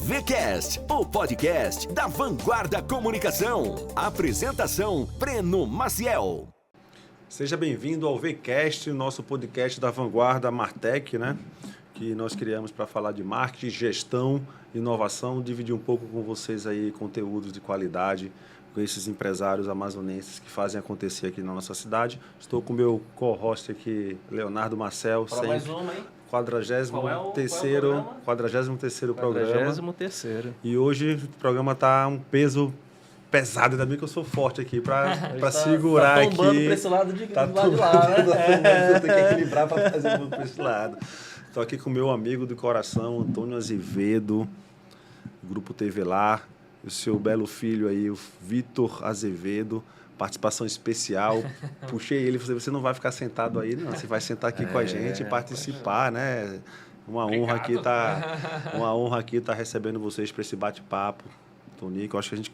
VCast, o podcast da Vanguarda Comunicação. Apresentação, Breno Maciel. Seja bem-vindo ao VCast, o nosso podcast da Vanguarda Martech, né? Que nós criamos para falar de marketing, gestão, inovação, dividir um pouco com vocês aí conteúdos de qualidade com esses empresários amazonenses que fazem acontecer aqui na nossa cidade. Estou com o meu co-host aqui, Leonardo Marcel. Para mais uma, hein? 43º programa. 43º. E hoje o programa está um peso pesado, ainda bem que eu sou forte aqui para segurar tá aqui. Para esse lado de lá, né? Eu tenho que equilibrar para fazer um pouco para esse lado. Estou aqui com o meu amigo do coração, Antônio Azevedo, Grupo TV Lá, o seu belo filho aí, o Vitor Azevedo, participação especial. Puxei ele, você não vai ficar sentado aí, não, você vai sentar aqui com a gente e participar, né? Uma honra aqui estar recebendo vocês para esse bate-papo, Tonico. Eu acho que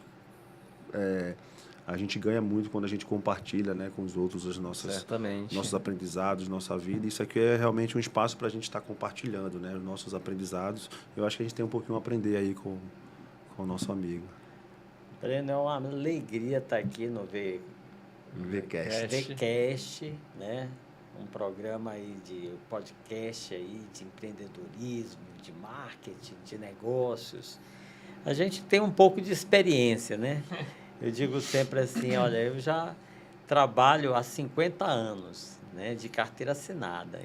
a gente ganha muito quando a gente compartilha, né, com os outros nossos aprendizados, nossa vida. Isso aqui é realmente um espaço para a gente estar compartilhando, né, os nossos aprendizados. Eu acho que a gente tem um pouquinho a aprender aí com o nosso amigo. Breno, é uma alegria estar aqui no VCast, né? Um programa aí de podcast aí de empreendedorismo, de marketing, de negócios. A gente tem um pouco de experiência, né? Eu digo sempre assim, olha, eu já trabalho há 50 anos, né, de carteira assinada.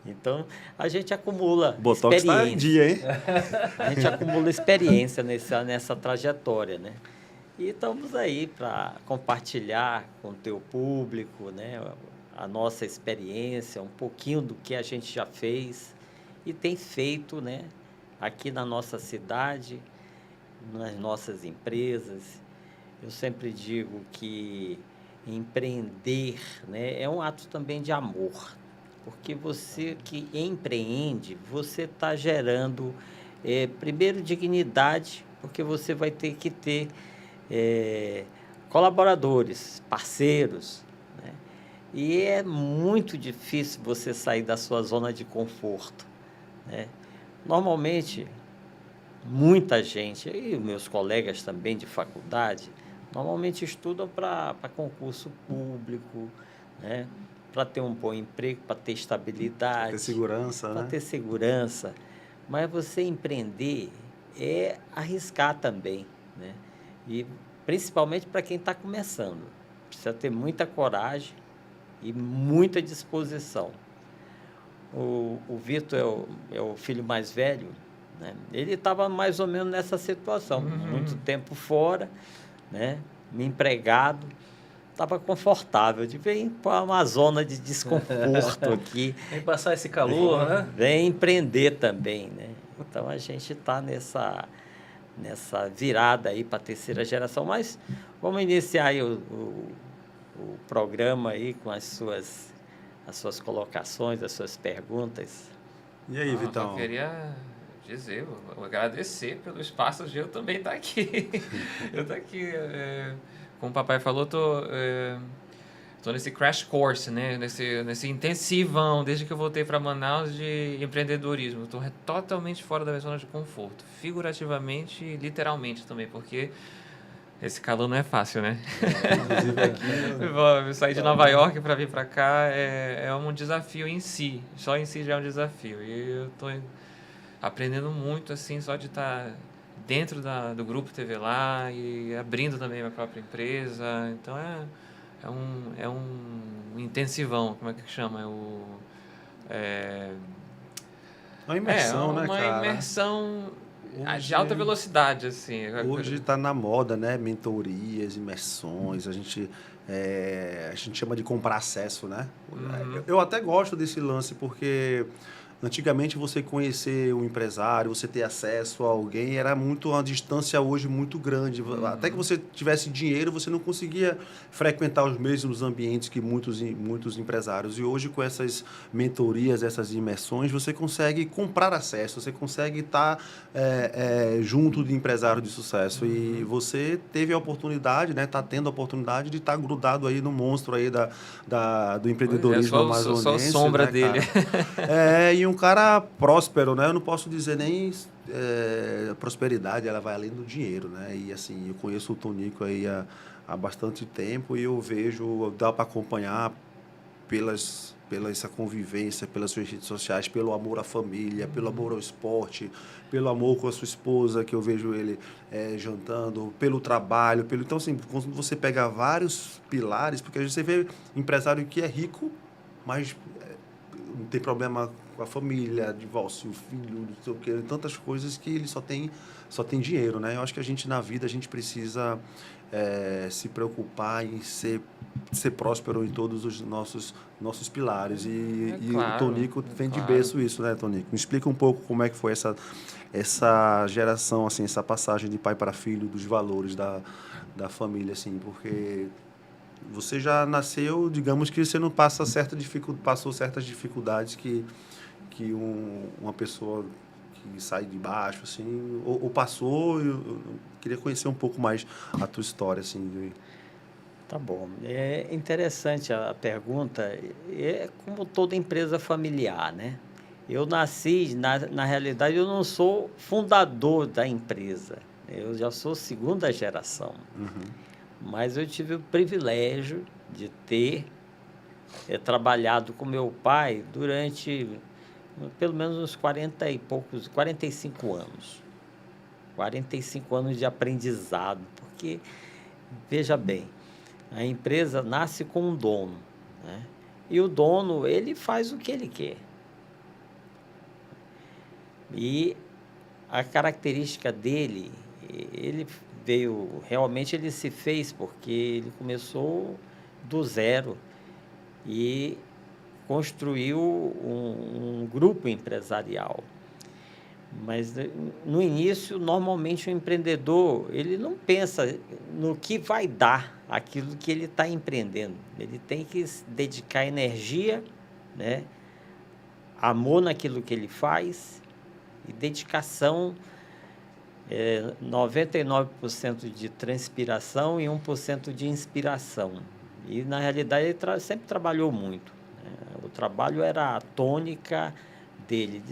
Então, a gente acumula Botox experiência. Tá em dia, hein? A gente acumula experiência nessa trajetória, né? E estamos aí para compartilhar com o teu público, né, a nossa experiência, um pouquinho do que a gente já fez e tem feito, né, aqui na nossa cidade, nas nossas empresas. Eu sempre digo que empreender, né, é um ato também de amor, porque você que empreende, você está gerando, primeiro, dignidade, porque você vai ter que ter colaboradores, parceiros, né? E é muito difícil você sair da sua zona de conforto, né? Normalmente, muita gente, e meus colegas também de faculdade, normalmente estudam para concurso público, né? Para ter um bom emprego, para ter estabilidade. Ter segurança, né? Para ter segurança. Mas você empreender é arriscar também, né? E principalmente para quem está começando. Precisa ter muita coragem e muita disposição. O Vitor é o filho mais velho, né? Ele estava mais ou menos nessa situação, muito tempo fora, né? Empregado, estava confortável, de vir para uma zona de desconforto aqui. Vem passar esse calor, né? Vem empreender também, né? Então, a gente está nessa virada aí para a terceira geração, mas vamos iniciar aí o programa aí com as suas colocações, as suas perguntas. E aí, Vitão? Eu queria dizer, agradecer pelo espaço de eu também estar aqui. Eu estou aqui, como o papai falou, estou nesse crash course, né? nesse intensivão, desde que eu voltei para Manaus, de empreendedorismo. Estou totalmente fora da minha zona de conforto, figurativamente e literalmente também, porque esse calor não é fácil, né? Eu sair de Nova York para vir para cá é um desafio em si, só em si já é um desafio. E eu estou aprendendo muito, assim, só de estar dentro do Grupo TV Lá e abrindo também a minha própria empresa. Então, é um intensivão, como é que chama? Uma imersão, né, cara? Uma imersão de alta velocidade, assim. Hoje está na moda, né? Mentorias, imersões, a gente chama de comprar acesso, né? Eu até gosto desse lance, porque antigamente você conhecer um empresário, você ter acesso a alguém, era uma distância hoje muito grande. Até que você tivesse dinheiro, você não conseguia frequentar os mesmos ambientes que muitos empresários. E hoje, com essas mentorias, essas imersões, você consegue comprar acesso, você consegue estar junto de empresários de sucesso. E você teve a oportunidade, né? Está tendo a oportunidade de estar grudado aí no monstro aí do empreendedorismo amazonense. Sou a sombra, né, dele. E um cara próspero, né? Eu não posso dizer nem prosperidade, ela vai além do dinheiro, né? E assim, eu conheço o Tonico aí há bastante tempo e eu vejo, dá para acompanhar pela essa convivência, pelas suas redes sociais, pelo amor à família, pelo amor ao esporte, pelo amor com a sua esposa, que eu vejo ele jantando, pelo trabalho, então assim, quando você pega vários pilares, porque a gente vê empresário que é rico, mas não tem problema com a família, divórcio, filho, não sei o quê, tantas coisas que ele só tem dinheiro, né? Eu acho que a gente, na vida, a gente precisa se preocupar em ser próspero em todos os nossos pilares. E Claro, o Tonico vem de claro. berço isso, né, Tonico? Me explica um pouco como é que foi essa geração, assim, essa passagem de pai para filho, dos valores da família, assim, porque você já nasceu, digamos que você não passou certas dificuldades que uma pessoa que sai de baixo, assim, ou passou. Eu queria conhecer um pouco mais a tua história, assim. Tá bom. É interessante a pergunta. É como toda empresa familiar, né? Eu nasci, na realidade, eu não sou fundador da empresa. Eu já sou segunda geração. Mas eu tive o privilégio de ter trabalhado com meu pai durante pelo menos uns 45 anos. 45 anos de aprendizado, porque, veja bem, a empresa nasce com um dono, né? E o dono, ele faz o que ele quer. E a característica dele, realmente ele se fez porque ele começou do zero e construiu um grupo empresarial. Mas no início, normalmente o empreendedor, ele não pensa no que vai dar aquilo que ele está empreendendo. Ele tem que se dedicar energia, né? Amor naquilo que ele faz e dedicação, 99% de transpiração e 1% de inspiração. E, na realidade, ele sempre trabalhou muito, né? O trabalho era a tônica dele,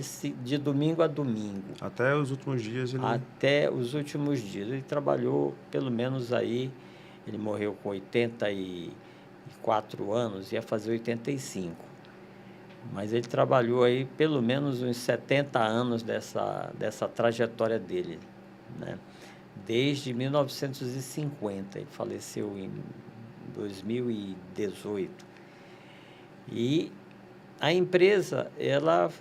de domingo a domingo. Até os últimos dias ele... Até os últimos dias. Ele trabalhou, pelo menos aí, ele morreu com 84 anos, ia fazer 85. Mas ele trabalhou aí pelo menos uns 70 anos dessa trajetória dele, né? Desde 1950, ele faleceu em 2018. E a empresa, ela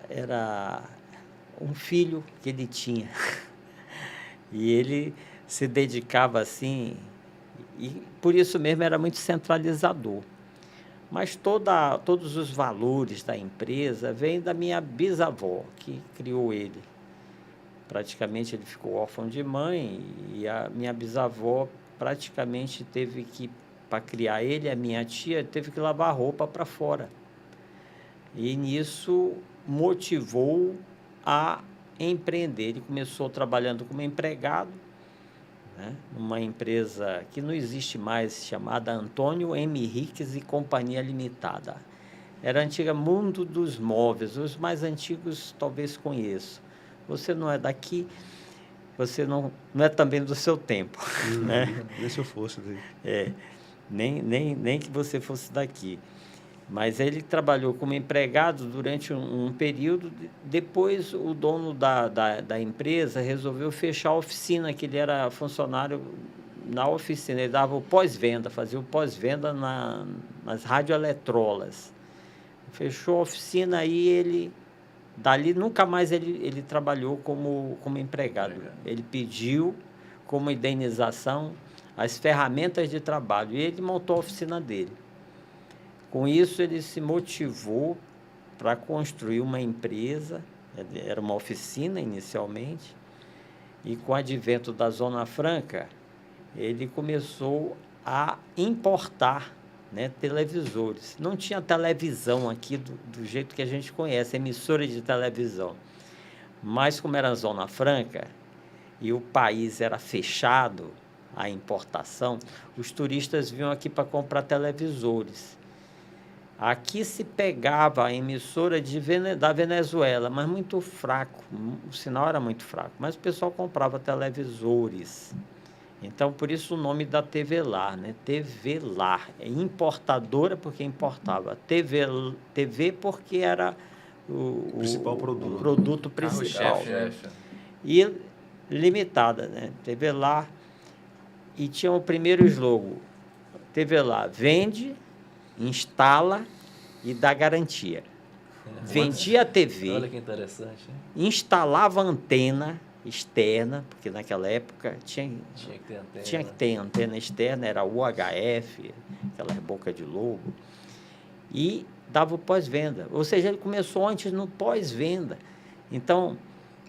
era um filho que ele tinha. E ele se dedicava assim, e por isso mesmo era muito centralizador. Mas todos os valores da empresa vêm da minha bisavó, que criou ele. Praticamente ele ficou órfão de mãe e a minha bisavó praticamente teve que, para criar ele, a minha tia teve que lavar roupa para fora. E nisso motivou a empreender. Ele começou trabalhando como empregado, né, numa empresa que não existe mais, chamada Antônio M. Henriques e Companhia Limitada. Era a antiga Mundo dos Móveis, os mais antigos talvez conheçam. Você não é daqui, você não é também do seu tempo. Né? Nem se eu fosse daí. Nem que você fosse daqui. Mas ele trabalhou como empregado durante um período. Depois, o dono da empresa resolveu fechar a oficina, que ele era funcionário na oficina. Ele dava o pós-venda, fazia o pós-venda nas radioeletrolas. Fechou a oficina, aí dali nunca mais ele trabalhou como empregado. Ele pediu como indenização as ferramentas de trabalho e ele montou a oficina dele. Com isso, ele se motivou para construir uma empresa, era uma oficina inicialmente, e com o advento da Zona Franca, ele começou a importar, né, televisores. Não tinha televisão aqui do jeito que a gente conhece, emissora de televisão. Mas como era a Zona Franca e o país era fechado à importação, os turistas vinham aqui para comprar televisores. aqui se pegava a emissora da Venezuela, mas muito fraco, o sinal era muito fraco, mas o pessoal comprava televisores. Então, por isso o nome da TV Lar, né? TV Lar, é importadora porque importava, TV porque era o Principal produto. o produto principal. Carro-chefe. E limitada, né? TV Lar, e tinha o primeiro slogan, TV Lar vende, instala e dá garantia. Vendia a TV, Olha que interessante, hein? instalava antena externa, porque naquela época tinha Tinha que ter antena. antena externa, era UHF, aquelas boca de lobo, e dava o pós-venda. Ou seja, ele começou antes no pós-venda. Então,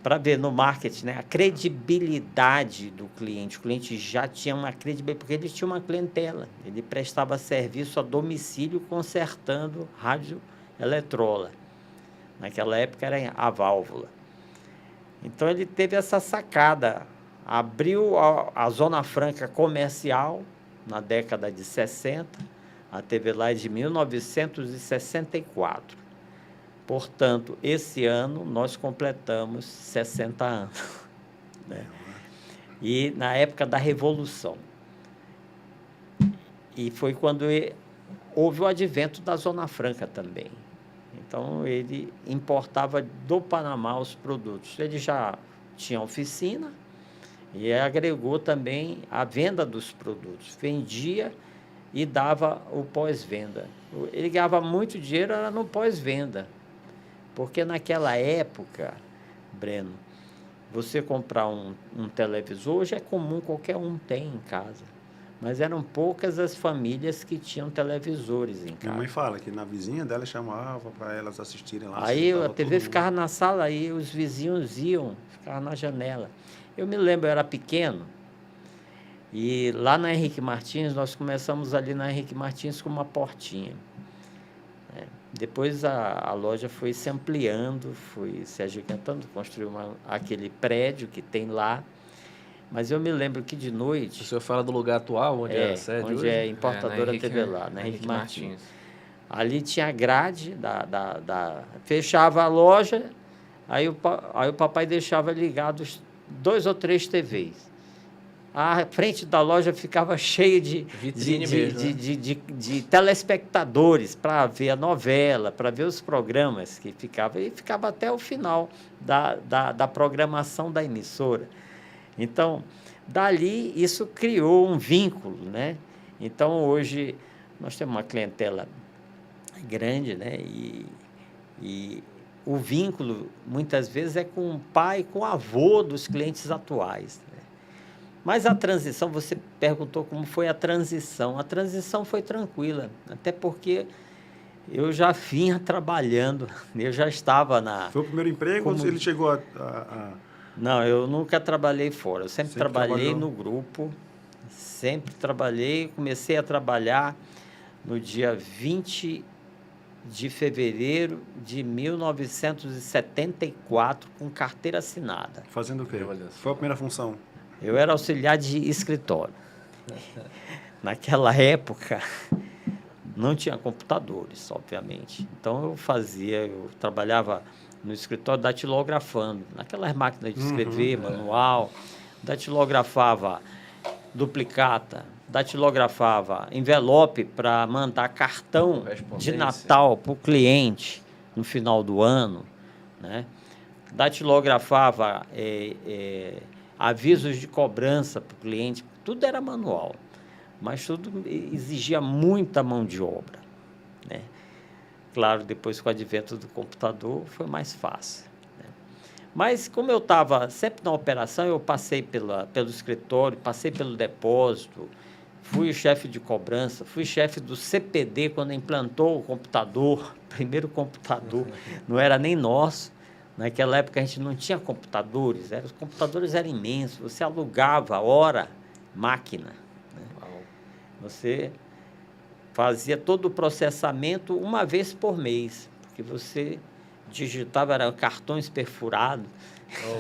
para ver no marketing, né, a credibilidade do cliente. O cliente já tinha uma credibilidade, porque ele tinha uma clientela. Ele prestava serviço a domicílio consertando rádio eletrola. Naquela época era a válvula. Então, ele teve essa sacada. Abriu a Zona Franca comercial na década de 60. A TV Lar é de 1964. Portanto, esse ano nós completamos 60 anos. Né? E na época da Revolução. E foi quando houve o advento da Zona Franca também. Então, ele importava do Panamá os produtos. Ele já tinha oficina e agregou também a venda dos produtos. Vendia e dava o pós-venda. Ele ganhava muito dinheiro era no pós-venda. Porque naquela época, Breno, você comprar um televisor, hoje é comum, qualquer um tem em casa. Mas eram poucas as famílias que tinham televisores em Minha casa. mãe fala que na vizinha dela chamava para elas assistirem lá. Aí a sentava TV todo mundo. ficava na sala, aí os vizinhos iam, ficavam na janela. Eu me lembro, eu era pequeno, e lá na Henrique Martins, nós começamos ali na Henrique Martins com uma portinha. Depois a loja foi se ampliando, foi se agigantando, construiu aquele prédio que tem lá. Mas eu me lembro que de O noite... senhor fala do lugar atual, onde é a sede onde hoje? é importadora na TV Lar, na Henrique Martins. Ali tinha grade, fechava a loja, aí o papai deixava ligados 2 ou 3 TVs. A frente da loja ficava cheia de telespectadores para ver a novela, para ver os programas que ficavam. E ficava até o final da programação da emissora. Então, dali, isso criou um vínculo, né? Então, hoje, nós temos uma clientela grande, né? E o vínculo, muitas vezes, é com o pai, com o avô dos clientes atuais. Né? Mas a transição, você perguntou como foi a transição. A transição foi tranquila, até porque eu já vinha trabalhando, eu já estava na... Foi o primeiro emprego ou ele chegou a... Não, eu nunca trabalhei fora, eu sempre trabalhei trabalhou no grupo, sempre trabalhei, comecei a trabalhar no dia 20 de fevereiro de 1974, com carteira assinada. Fazendo o quê? Foi a primeira função? Eu era auxiliar de escritório. Naquela época, não tinha computadores, obviamente. Então, eu trabalhava no escritório datilografando, naquelas máquinas de escrever, manual, datilografava duplicata, datilografava envelope para mandar cartão de Natal para o cliente no final do ano, né? Datilografava avisos de cobrança para o cliente, tudo era manual, mas tudo exigia muita mão de obra, né? Claro, depois com o advento do computador foi mais fácil, né? Mas como eu estava sempre na operação, eu passei pelo escritório, passei pelo depósito, fui chefe de cobrança, fui chefe do CPD quando implantou o computador, primeiro computador, não era nem nosso. Naquela época a gente não tinha computadores, os computadores eram imensos, você alugava hora, máquina, né? Você fazia todo o processamento uma vez por mês, porque você digitava, eram cartões perfurados.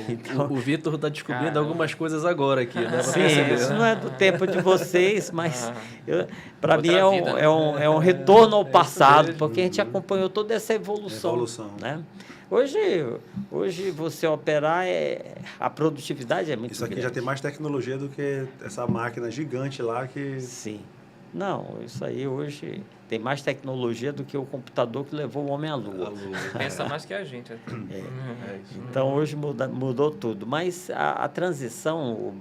Então, o Vitor está descobrindo algumas coisas agora aqui, né? Sim, isso não é do tempo de vocês, mas para mim é um retorno ao passado, porque a gente acompanhou toda essa evolução. Né? Hoje você operar, a produtividade é muito grande. Isso aqui já tem mais tecnologia do que essa máquina gigante lá que... Sim. Não, isso aí hoje tem mais tecnologia do que o computador que levou o homem à Lua. Pensa mais que a gente. Então, hoje mudou tudo. Mas a transição,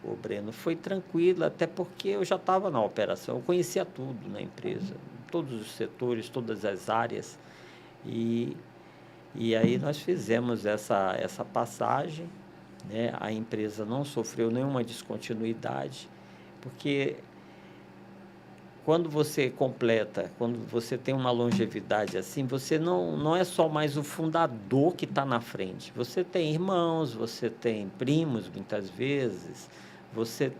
o Breno, foi tranquila, até porque eu já estava na operação. Eu conhecia tudo na empresa, todos os setores, todas as áreas. E aí nós fizemos essa passagem, né? A empresa não sofreu nenhuma descontinuidade, porque... Quando você completa, quando você tem uma longevidade assim, você não é só mais o fundador que está na frente. Você tem irmãos, você tem primos, muitas vezes. Você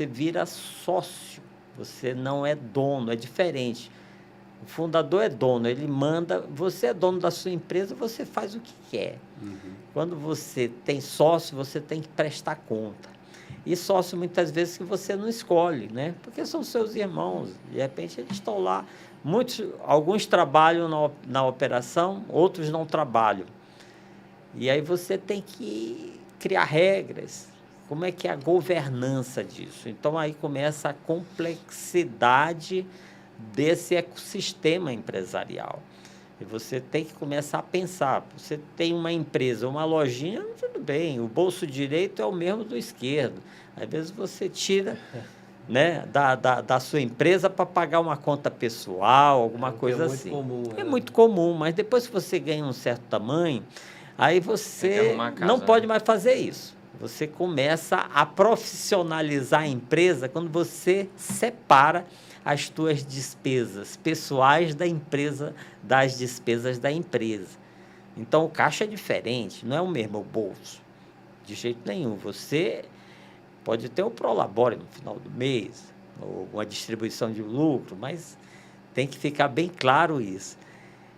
vira sócio. Você não é dono, é diferente. O fundador é dono, ele manda. Você é dono da sua empresa, você faz o que quer. Quando você tem sócio, você tem que prestar conta. E sócio, muitas vezes, que você não escolhe, né? Porque são seus irmãos. De repente, eles estão lá. Alguns trabalham na operação, outros não trabalham. E aí você tem que criar regras. Como é que é a governança disso? Então, aí começa a complexidade desse ecossistema empresarial. E você tem que começar a pensar. Você tem uma empresa, uma lojinha, tudo bem. O bolso direito é o mesmo do esquerdo. Às vezes você tira, né, da sua empresa para pagar uma conta pessoal, alguma coisa assim. É muito comum, mas depois que você ganha um certo tamanho, aí você não pode mais fazer isso. Você começa a profissionalizar a empresa quando você separa as tuas despesas pessoais da empresa, das despesas da empresa. Então, o caixa é diferente, não é o mesmo bolso, de jeito nenhum. Você pode ter o prolabore no final do mês, ou uma distribuição de lucro, mas tem que ficar bem claro isso.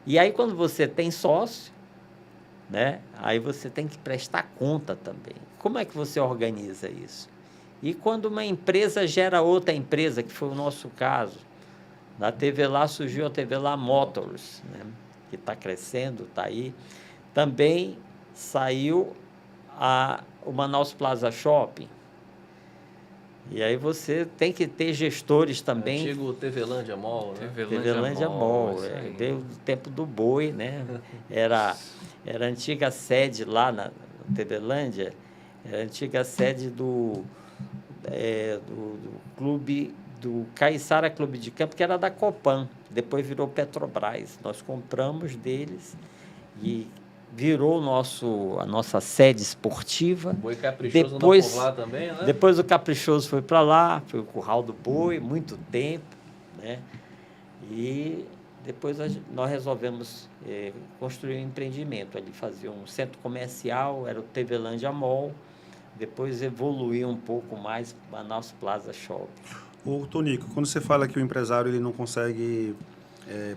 E aí, quando você tem sócio, né, aí você tem que prestar conta também. Como é que você organiza isso? E quando uma empresa gera outra empresa, que foi o nosso caso, na TV Lá surgiu a TV Lá Motors, né, que está crescendo, está aí. Também saiu o Manaus Plaza Shopping. E aí você tem que ter gestores também. Antigo TV-Lândia Mall, né? TV-Lândia Mall, veio do tempo do boi, né? Era a antiga sede lá na TV-Lândia, era a antiga sede do clube, do Caiçara Clube de Campo, que era da Copan, depois virou Petrobras. Nós compramos deles e virou a nossa sede esportiva. O Boi Caprichoso depois, andou por lá também, né? Depois o Caprichoso foi para lá, foi o Curral do Boi, muito tempo, né? E depois nós resolvemos construir um empreendimento. Ali fazia um centro comercial, era o TV-Lândia Mall. Depois evoluiu um pouco mais para a Manaus Plaza Shopping. Ô, Tonico, quando você fala que o empresário ele não consegue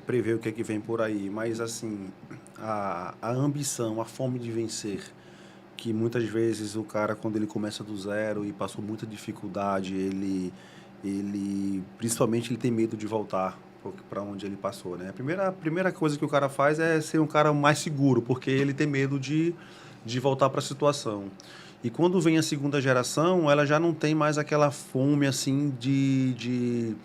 prever o que é que vem por aí, mas assim, a ambição, a fome de vencer, que muitas vezes o cara, quando ele começa do zero e passou muita dificuldade, ele principalmente ele tem medo de voltar para onde ele passou, né? A primeira coisa que o cara faz é ser um cara mais seguro, porque ele tem medo de voltar para a situação. E quando vem a segunda geração, ela já não tem mais aquela fome assim de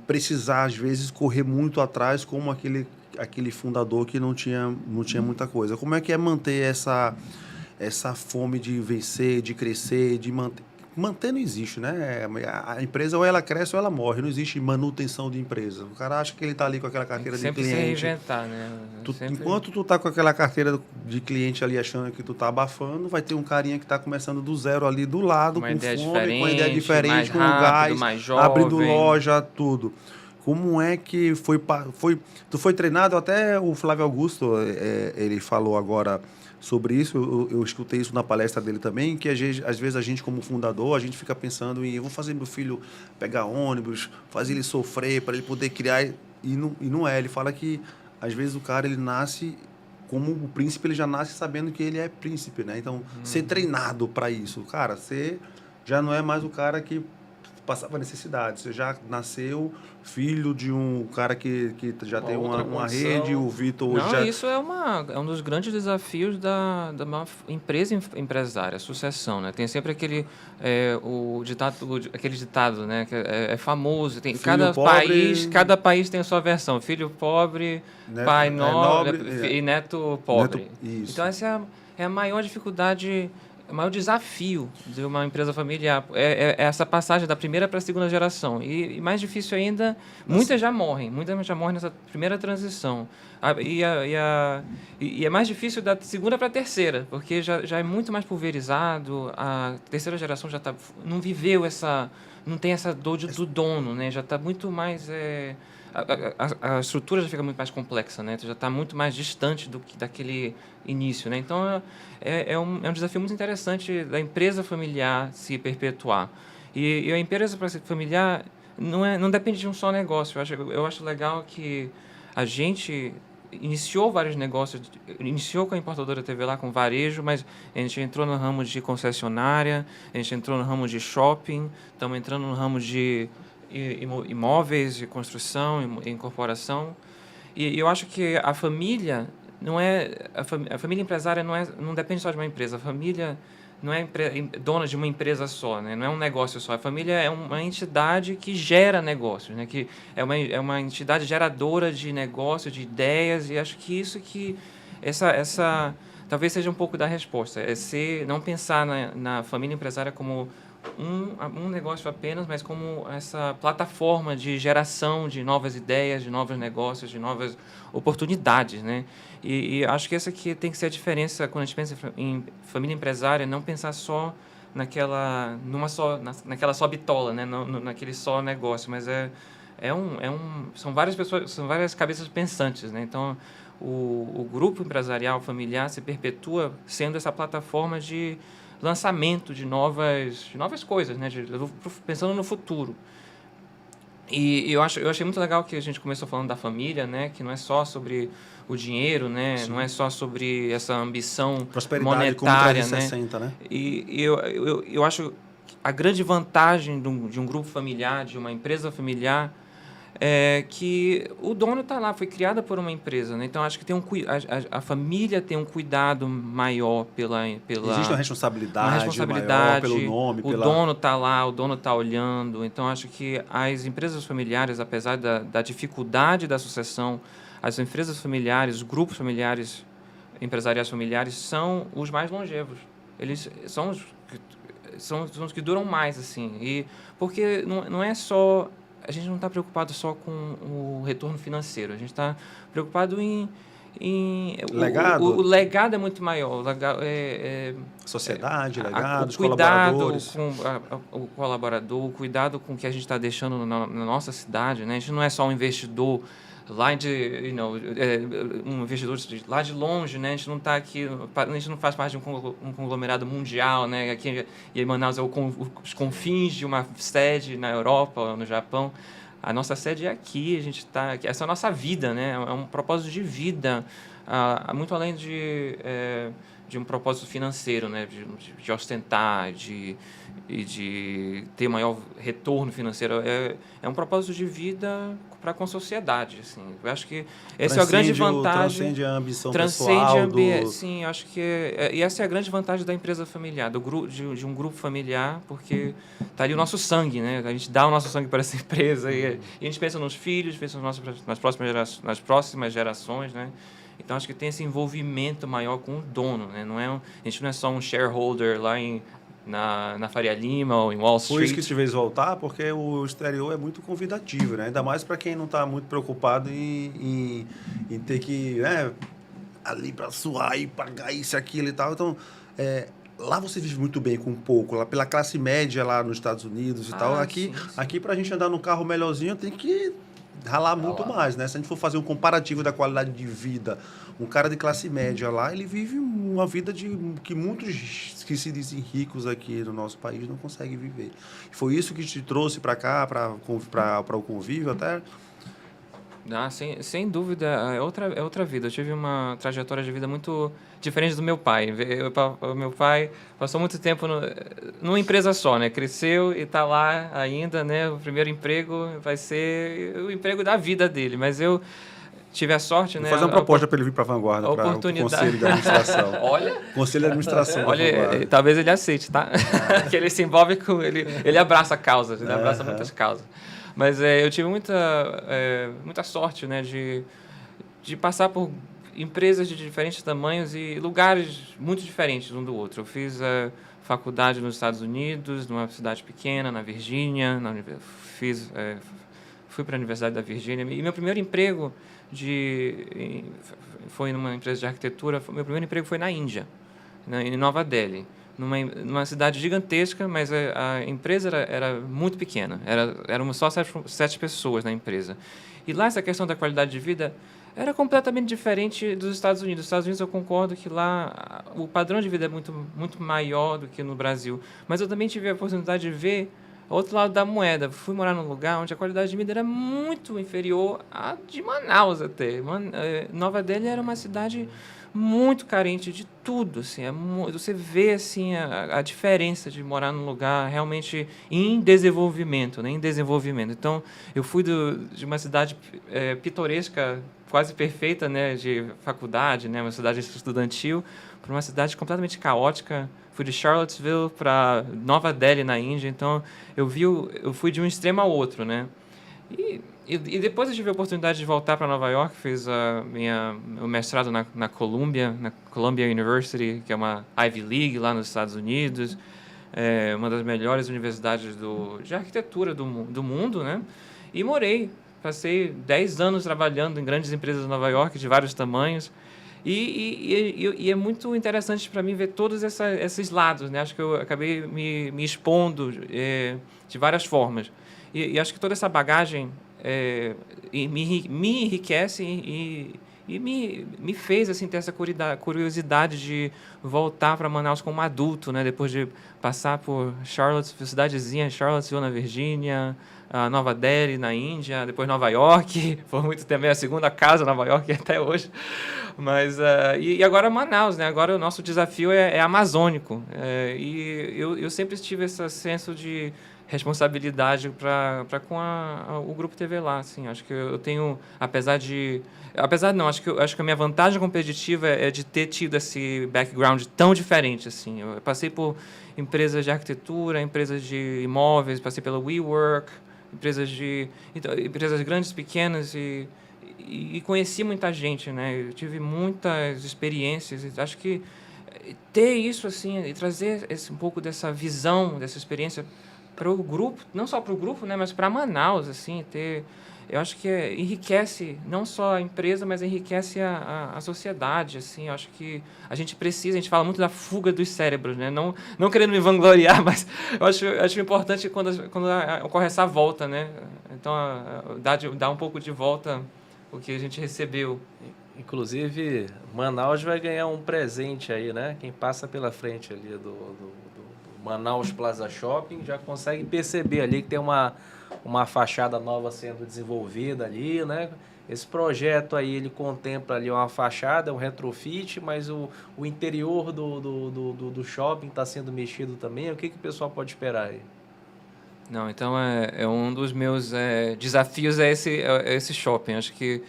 precisar, às vezes, correr muito atrás como aquele fundador que não tinha muita coisa. Como é que é manter essa fome de vencer, de crescer, de manter? Manter não existe, né? A empresa ou ela cresce ou ela morre. Não existe manutenção de empresa. O cara acha que ele está ali com aquela carteira de cliente. Sempre se reinventar, né? Enquanto tu tá com aquela carteira de cliente ali achando que tu tá abafando, vai ter um carinha que tá começando do zero ali do lado, com fome, com ideia diferente, com gás, abrindo loja, tudo. Como é que foi? Tu foi treinado? Até o Flávio Augusto, ele falou agora sobre isso, eu escutei isso na palestra dele também, que às vezes a gente como fundador, a gente fica pensando em, eu vou fazer meu filho pegar ônibus, fazer ele sofrer para ele poder criar, e não é. Ele fala que às vezes o cara ele nasce como o príncipe, ele já nasce sabendo que ele é príncipe, né? Então, ser treinado para isso. Cara, você já não é mais o cara que passava necessidade. Você já nasceu filho de um cara que já tem uma rede, o Vitor hoje já... Isso é um dos grandes desafios da uma empresa empresária, a sucessão, né? Tem sempre aquele ditado, né? Que é famoso. Tem, cada país tem a sua versão. Filho pobre, pai nobre e neto pobre. Então essa é a maior dificuldade. O maior desafio de uma empresa familiar é essa passagem da primeira para a segunda geração. E mais difícil ainda, muitas já morrem nessa primeira transição. E é mais difícil da segunda para a terceira, porque já é muito mais pulverizado, a terceira geração já não viveu não tem essa dor do dono, né? Já está muito mais... A estrutura já fica muito mais complexa, né? Já está muito mais distante daquele início, né? Então é um desafio muito interessante da empresa familiar se perpetuar. E a empresa familiar não depende de um só negócio. Eu acho legal que a gente iniciou vários negócios, iniciou com a importadora TV lá, com varejo, mas a gente entrou no ramo de concessionária, a gente entrou no ramo de shopping, estamos entrando no ramo de imóveis, de construção e incorporação. E eu acho que a família não é... A família empresária não depende só de uma empresa. A família não é dona de uma empresa só, né? Não é um negócio só. A família é uma entidade que gera negócios, né? Que é uma entidade geradora de negócios, de ideias, e acho que isso que... Essa talvez seja um pouco da resposta. Não pensar na família empresária como um negócio apenas, mas como essa plataforma de geração de novas ideias, de novos negócios, de novas oportunidades, né? E acho que essa aqui tem que ser a diferença quando a gente pensa em família empresária, não pensar só naquela só bitola, né? Naquele só negócio, mas são várias pessoas, são várias cabeças pensantes, né? Então o grupo empresarial familiar se perpetua sendo essa plataforma de lançamento de novas coisas, né? Pensando no futuro. E eu achei muito legal que a gente começou falando da família, né? Que não é só sobre o dinheiro, né? Sim. Não é só sobre essa ambição monetária, como 360, né? E eu acho que a grande vantagem de um grupo familiar, de uma empresa familiar, é que o dono está lá, foi criada por uma empresa, né? Então acho que a família tem um cuidado maior pela existe uma responsabilidade maior pelo nome, o dono está lá, o dono está olhando. Então acho que as empresas familiares, apesar da dificuldade da sucessão, as empresas familiares, os grupos familiares, empresariais familiares são os mais longevos. Eles são os que duram mais, assim. E porque não é só... A gente não está preocupado só com o retorno financeiro. A gente está preocupado em legado. O legado é muito maior. Sociedade, legado, os colaboradores. Com o colaborador, o cuidado com o que a gente está deixando na nossa cidade, né? A gente não é só um investidor lá um investidor lá de longe, né? A gente não está aqui, a gente não faz parte de um conglomerado mundial, né? Aqui em Manaus é os confins de uma sede na Europa ou no Japão. A nossa sede é aqui, a gente está aqui. Essa é a nossa vida, né? É um propósito de vida, muito além de um propósito financeiro, né? De ostentar, e de ter maior retorno financeiro. É um propósito de vida com a sociedade, assim. Eu acho que essa é a grande vantagem. Transcende a ambição pessoal. Sim, acho que e essa é a grande vantagem da empresa familiar, de um grupo familiar, porque está ali o nosso sangue, né? A gente dá o nosso sangue para essa empresa e a gente pensa nos filhos, pensa nas próximas gerações, né? Então acho que tem esse envolvimento maior com o dono, né? A gente não é só um shareholder lá na Faria Lima ou em Wall Street. Por isso que te fez voltar, porque o exterior é muito convidativo, né? Ainda mais para quem não está muito preocupado em ter que ali para suar e pagar isso, aquilo e tal. Então, lá você vive muito bem com pouco, lá pela classe média lá nos Estados Unidos e tal. Aqui para a gente andar num carro melhorzinho tem que ralar muito mais, né? Se a gente for fazer um comparativo da qualidade de vida, um cara de classe média lá, ele vive uma vida que muitos que se dizem ricos aqui no nosso país não conseguem viver. Foi isso que te trouxe para cá, para o convívio, até Sem dúvida, é outra vida. Eu tive uma trajetória de vida muito diferente do meu pai. O meu pai passou muito tempo numa empresa só, né? Cresceu e está lá ainda, né? O primeiro emprego vai ser o emprego da vida dele. Mas eu tive a sorte, né? Vou fazer uma proposta para ele vir para a Vanguarda, para o Conselho de Administração. Olha, Conselho de Administração da Vanguarda. talvez ele aceite, tá? Que ele se envolve com... Ele abraça causas, ele abraça muitas causas. Mas eu tive muita sorte, né, de passar por empresas de diferentes tamanhos e lugares muito diferentes um do outro. Eu fiz a faculdade nos Estados Unidos, numa cidade pequena, na Virgínia. Fui para a Universidade da Virgínia. E meu primeiro emprego foi numa empresa de arquitetura. Meu primeiro emprego foi na Índia, em Nova Delhi. Numa cidade gigantesca, mas a empresa era muito pequena. Eram só 7 pessoas na empresa. E lá essa questão da qualidade de vida era completamente diferente dos Estados Unidos. Nos Estados Unidos eu concordo que lá o padrão de vida é muito, muito maior do que no Brasil. Mas eu também tive a oportunidade de ver o outro lado da moeda. Fui morar num lugar onde a qualidade de vida era muito inferior à de Manaus até. Nova Delhi era uma cidade muito carente de tudo, assim, você vê assim a diferença de morar num lugar realmente em desenvolvimento, né, Então, eu fui de uma cidade pitoresca, quase perfeita, né, de faculdade, né, uma cidade estudantil, para uma cidade completamente caótica. Fui de Charlottesville para Nova Delhi, na Índia. Então, eu fui de um extremo ao outro, né? E depois eu tive a oportunidade de voltar para Nova York, fiz o mestrado na Columbia University, que é uma Ivy League lá nos Estados Unidos, uma das melhores universidades de arquitetura do mundo, né? E passei 10 anos trabalhando em grandes empresas de Nova York, de vários tamanhos, e é muito interessante para mim ver todos esses lados, né? Acho que eu acabei me expondo de várias formas. E acho que toda essa bagagem me enriquece e me fez assim, ter essa curiosidade de voltar para Manaus como adulto, né? Depois de passar por cidadezinha, Charlottesville, na Virgínia, Nova Delhi, na Índia, depois Nova York, foi muito também a segunda casa Nova York até hoje. Mas, e agora Manaus, né? Agora o nosso desafio é amazônico. E eu sempre tive esse senso de responsabilidade para com o Grupo TV lá, assim. Acho que eu tenho, acho que a minha vantagem competitiva é de ter tido esse background tão diferente, assim. Eu passei por empresas de arquitetura, empresas de imóveis, passei pela WeWork, empresas grandes, pequenas e conheci muita gente, né? Eu tive muitas experiências e acho que ter isso, assim, e trazer um pouco dessa visão, dessa experiência para o grupo, não só para o grupo, né, mas para Manaus, assim, eu acho que enriquece não só a empresa, mas enriquece a sociedade, assim. Eu acho que a gente fala muito da fuga dos cérebros, né, não querendo me vangloriar, mas eu acho importante quando ocorre essa volta, né, então dar um pouco de volta o que a gente recebeu. Inclusive, Manaus vai ganhar um presente aí, né, quem passa pela frente ali do Manaus Plaza Shopping já consegue perceber ali que tem uma fachada nova sendo desenvolvida ali, né? Esse projeto aí, ele contempla ali uma fachada, um retrofit, mas o interior do shopping está sendo mexido também. O que o pessoal pode esperar aí? Não, então é um dos meus desafios esse shopping. Acho que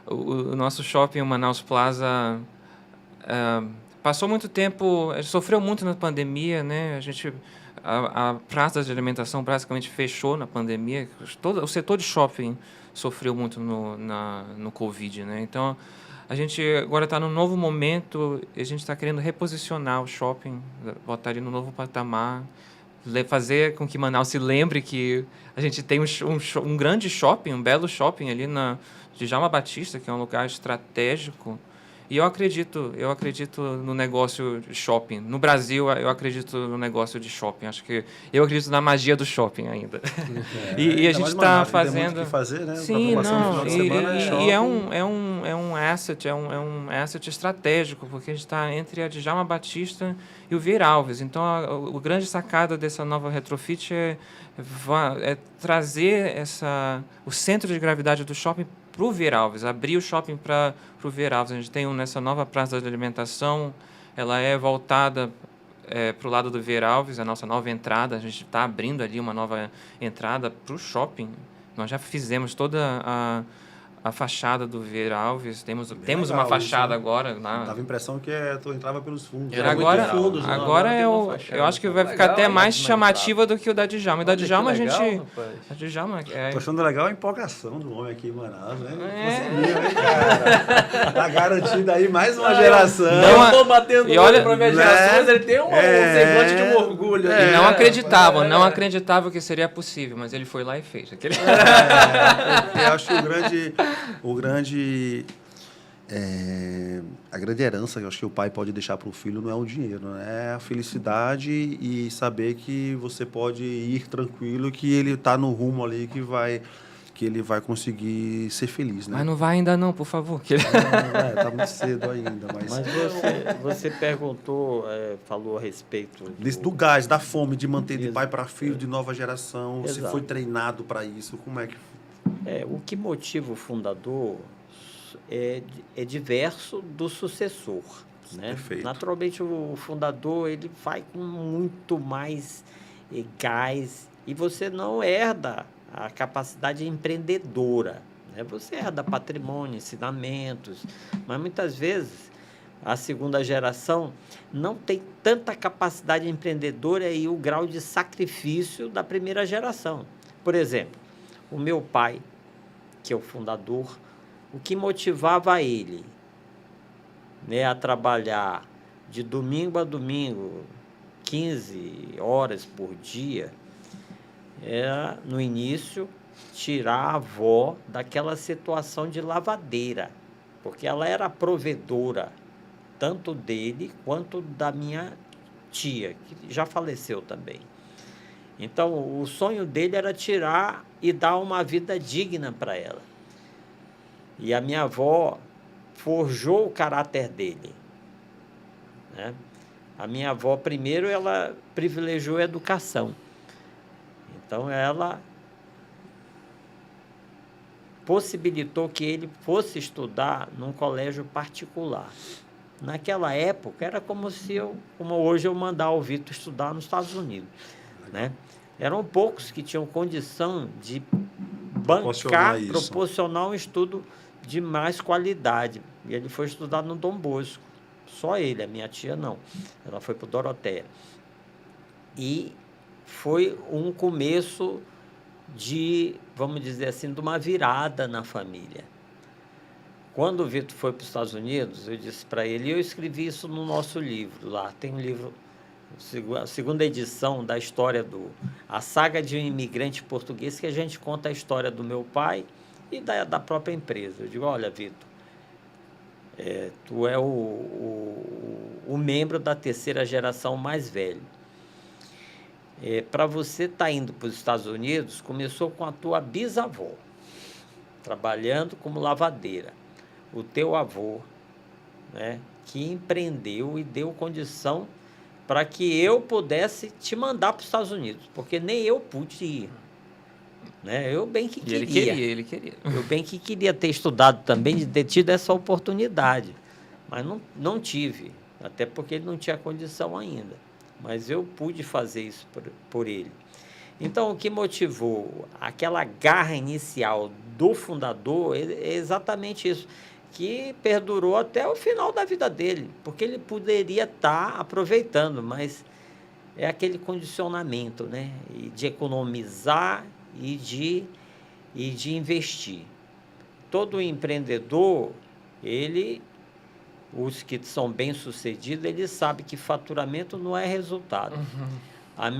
o nosso shopping, o Manaus Plaza, passou muito tempo, sofreu muito na pandemia, né? A praça de alimentação praticamente fechou na pandemia. O setor de shopping sofreu muito no Covid, né? Então, a gente agora está num novo momento, a gente está querendo reposicionar o shopping, botar ele no novo patamar, fazer com que Manaus se lembre que a gente tem um grande shopping, um belo shopping ali na Djalma Batista, que é um lugar estratégico. E eu acredito no negócio de shopping. No Brasil, eu acredito no negócio de shopping. Eu acredito na magia do shopping ainda. E a gente está fazendo... Tem muito o que fazer, né? Sim, não. E é um asset estratégico, porque a gente está entre a Djalma Batista e o Vieira Alves. Então, a grande sacada dessa nova retrofit é trazer o centro de gravidade do shopping para o Veralves, abrir o shopping para o Veralves. A gente tem nessa nova praça de alimentação, ela é voltada para o lado do Veralves, a nossa nova entrada. A gente está abrindo ali uma nova entrada para o shopping. Nós já fizemos toda a fachada do Veralves, temos uma fachada isso, né? agora. Dava a impressão que tu entrava pelos fundos. Agora, fundos, né? agora Agora eu acho que vai ficar Legal, até mais hein? chamativa do que o da Djalma. E da Olha que Djalma a legal, gente... rapaz. A Djalma Tô achando legal a empolgação do homem aqui em Manaus, né? É. Conseguiu, hein, cara? Tá garantido aí mais uma geração. Não, Eu tô batendo e olha, para minhas né? gerações, ele tem um semblante de um orgulho. E ali, não né? não acreditava que seria possível, mas ele foi lá e fez. Aquele... Eu acho que a grande herança que eu acho que o pai pode deixar para o filho não é o dinheiro, né? É a felicidade e saber que você pode ir tranquilo, que ele está no rumo ali que ele vai conseguir ser feliz, né? Mas não vai ainda não, por favor. Tá muito cedo ainda, mas você perguntou, falou a respeito do gás, da fome de manter de pai para filho, de nova geração. Você Exato. foi treinado para isso? Como é que... O que motiva o fundador é diverso do sucessor, né? Perfeito. Naturalmente, o fundador ele vai com muito mais gás e você não herda a capacidade empreendedora, né? Você herda patrimônio, ensinamentos, mas muitas vezes a segunda geração não tem tanta capacidade empreendedora e o grau de sacrifício da primeira geração. Por exemplo, o meu pai, que é o fundador, o que motivava ele, né, a trabalhar de domingo a domingo, 15 horas por dia, era, no início, tirar a avó daquela situação de lavadeira, porque ela era provedora, tanto dele quanto da minha tia, que já faleceu também. Então, o sonho dele era tirar e dar uma vida digna para ela. E a minha avó forjou o caráter dele, né? A minha avó, primeiro, ela privilegiou a educação. Então, ela possibilitou que ele fosse estudar num colégio particular. Naquela época, era como hoje eu mandar o Vitor estudar nos Estados Unidos, né? Eram poucos que tinham condição de proporcionar um estudo de mais qualidade. E ele foi estudar no Dom Bosco. Só ele, a minha tia não. Ela foi para o Doroteia. E foi um começo de, vamos dizer assim, de uma virada na família. Quando o Vitor foi para os Estados Unidos, eu disse para ele, e eu escrevi isso no nosso livro lá, tem um livro, a segunda edição da história a saga de um imigrante português, que a gente conta a história do meu pai e da própria empresa. Eu digo, olha, Vitor, tu é o membro da terceira geração mais velho. Para você estar indo para os Estados Unidos, começou com a tua bisavó, trabalhando como lavadeira. O teu avô, né, que empreendeu e deu condição para que eu pudesse te mandar para os Estados Unidos, porque nem eu pude ir, né? Eu bem que queria. Ele queria. Eu bem que queria ter estudado também, de ter tido essa oportunidade, mas não tive, até porque ele não tinha condição ainda. Mas eu pude fazer isso por ele. Então, o que motivou aquela garra inicial do fundador é exatamente isso, que perdurou até o final da vida dele, porque ele poderia estar aproveitando, mas é aquele condicionamento, né? De economizar e de investir. Todo empreendedor, os que são bem-sucedidos, eles sabem que faturamento não é resultado. Uhum. A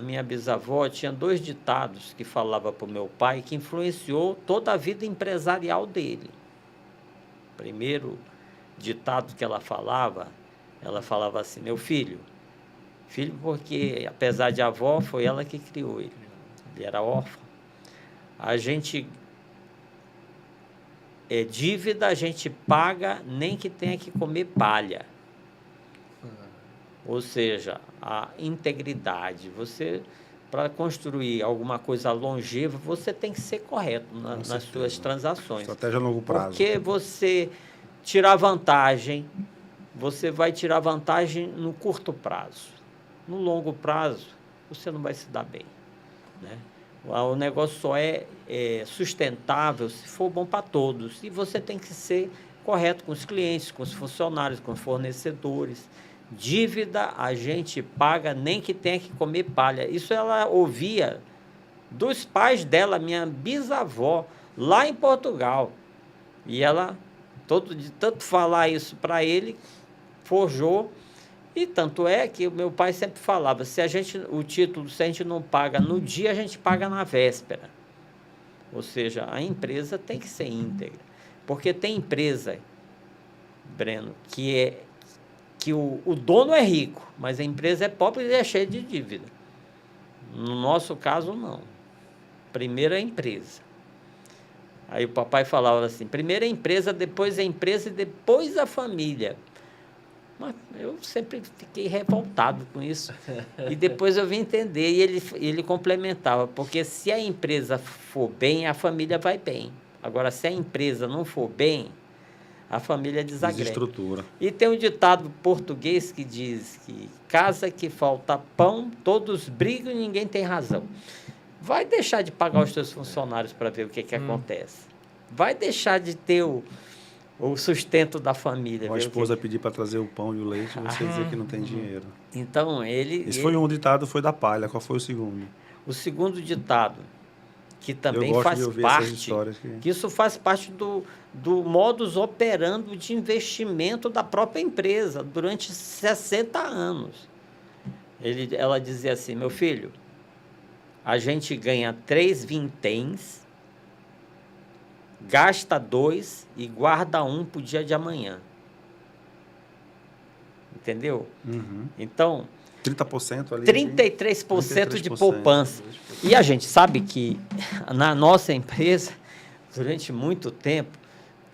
minha bisavó tinha 2 ditados que falava para o meu pai, que influenciou toda a vida empresarial dele. Primeiro ditado que ela falava assim, meu filho porque, apesar de avó, foi ela que criou ele. Ele era órfão. Dívida a gente paga, nem que tenha que comer palha. Ou seja, a integridade. Você para construir alguma coisa longeva, você tem que ser correto nas suas transações. Estratégia a longo prazo. Porque você tirar vantagem, você vai tirar vantagem no curto prazo. No longo prazo, você não vai se dar bem, né? O negócio só é sustentável se for bom para todos. E você tem que ser correto com os clientes, com os funcionários, com os fornecedores. Dívida a gente paga nem que tenha que comer palha. Isso ela ouvia dos pais dela, minha bisavó, lá em Portugal. E ela, de tanto falar isso para ele, forjou. E tanto é que o meu pai sempre falava, se a gente não paga no dia, a gente paga na véspera. Ou seja, a empresa tem que ser íntegra. Porque tem empresa, Breno, que o dono é rico, mas a empresa é pobre e é cheia de dívida. No nosso caso, não. Primeiro a empresa. Aí o papai falava assim, primeiro a empresa, depois a empresa e depois a família. Mas eu sempre fiquei revoltado com isso. E depois eu vim entender, e ele complementava, porque se a empresa for bem, a família vai bem. Agora, se a empresa não for bem, a família desagrega. Desestrutura. E tem um ditado português que diz que casa que falta pão, todos brigam e ninguém tem razão. Vai deixar de pagar os teus funcionários para ver o que acontece. Vai deixar de ter o sustento da família. A esposa pedir para trazer o pão e o leite, você dizer que não tem dinheiro. Então, Foi um ditado, foi da palha. Qual foi o segundo? O segundo ditado, que também faz parte, que isso faz parte do modus operandi de investimento da própria empresa durante 60 anos. Ela dizia assim, meu filho, a gente ganha 3 vinténs, gasta 2 e guarda 1 para o dia de amanhã. Entendeu? Uhum. Então, 30% ali. 33% de poupança. E a gente sabe que na nossa empresa, durante muito tempo,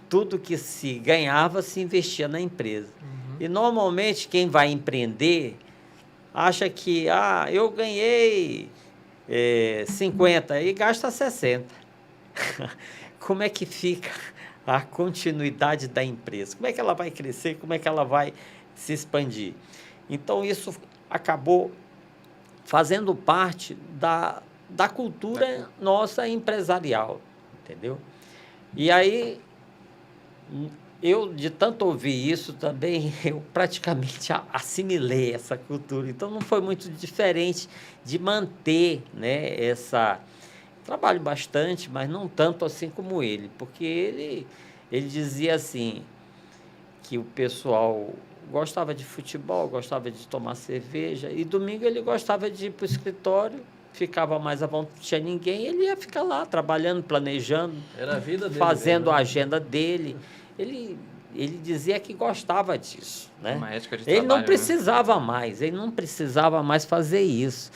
tudo que se ganhava se investia na empresa. Uhum. E normalmente quem vai empreender acha que eu ganhei 50 e gasta 60. Como é que fica a continuidade da empresa? Como é que ela vai crescer? Como é que ela vai se expandir? Então, isso acabou fazendo parte da cultura nossa empresarial, entendeu? E aí, eu, de tanto ouvir isso também, eu praticamente assimilei essa cultura. Então, não foi muito diferente de manter, né, trabalho bastante, mas não tanto assim como ele, porque ele dizia assim, que o pessoal gostava de futebol, gostava de tomar cerveja, e domingo ele gostava de ir para o escritório, ficava mais à vontade, não tinha ninguém, ele ia ficar lá, trabalhando, planejando, era a vida dele, fazendo a agenda dele. Ele dizia que gostava disso, né? Uma ética de ele trabalho, não precisava mais, ele não precisava mais fazer isso.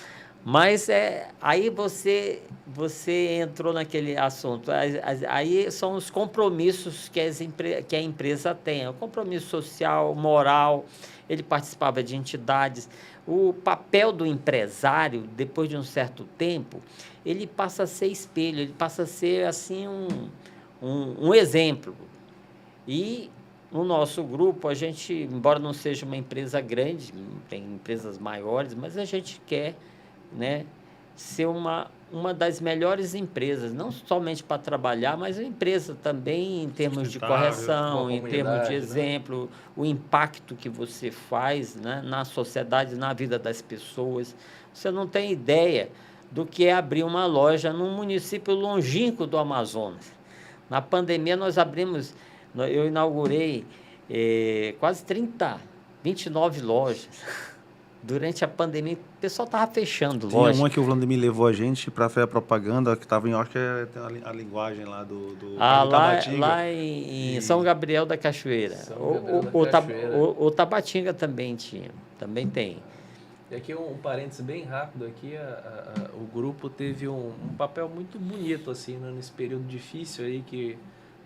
Mas aí você entrou naquele assunto. Aí são os compromissos que a empresa tem. O compromisso social, moral, ele participava de entidades. O papel do empresário, depois de um certo tempo, ele passa a ser espelho, ele passa a ser assim um exemplo. E no nosso grupo, a gente, embora não seja uma empresa grande, tem empresas maiores, mas a gente quer, né, ser uma das melhores empresas, não somente para trabalhar, mas uma empresa também em termos de correção, em termos de exemplo, né? O impacto que você faz, né, na sociedade, na vida das pessoas. Você não tem ideia do que é abrir uma loja num município longínquo do Amazonas. Na pandemia, eu inaugurei quase 29 lojas. Durante a pandemia, o pessoal estava fechando loja. Tinha uma que o Vladimir levou a gente para fazer a propaganda, que estava em, acho que é a linguagem lá do Tabatinga. Lá em São Gabriel da Cachoeira. O Tabatinga também tinha, também tem. E aqui um parênteses bem rápido aqui, o grupo teve um papel muito bonito assim, né, nesse período difícil aí que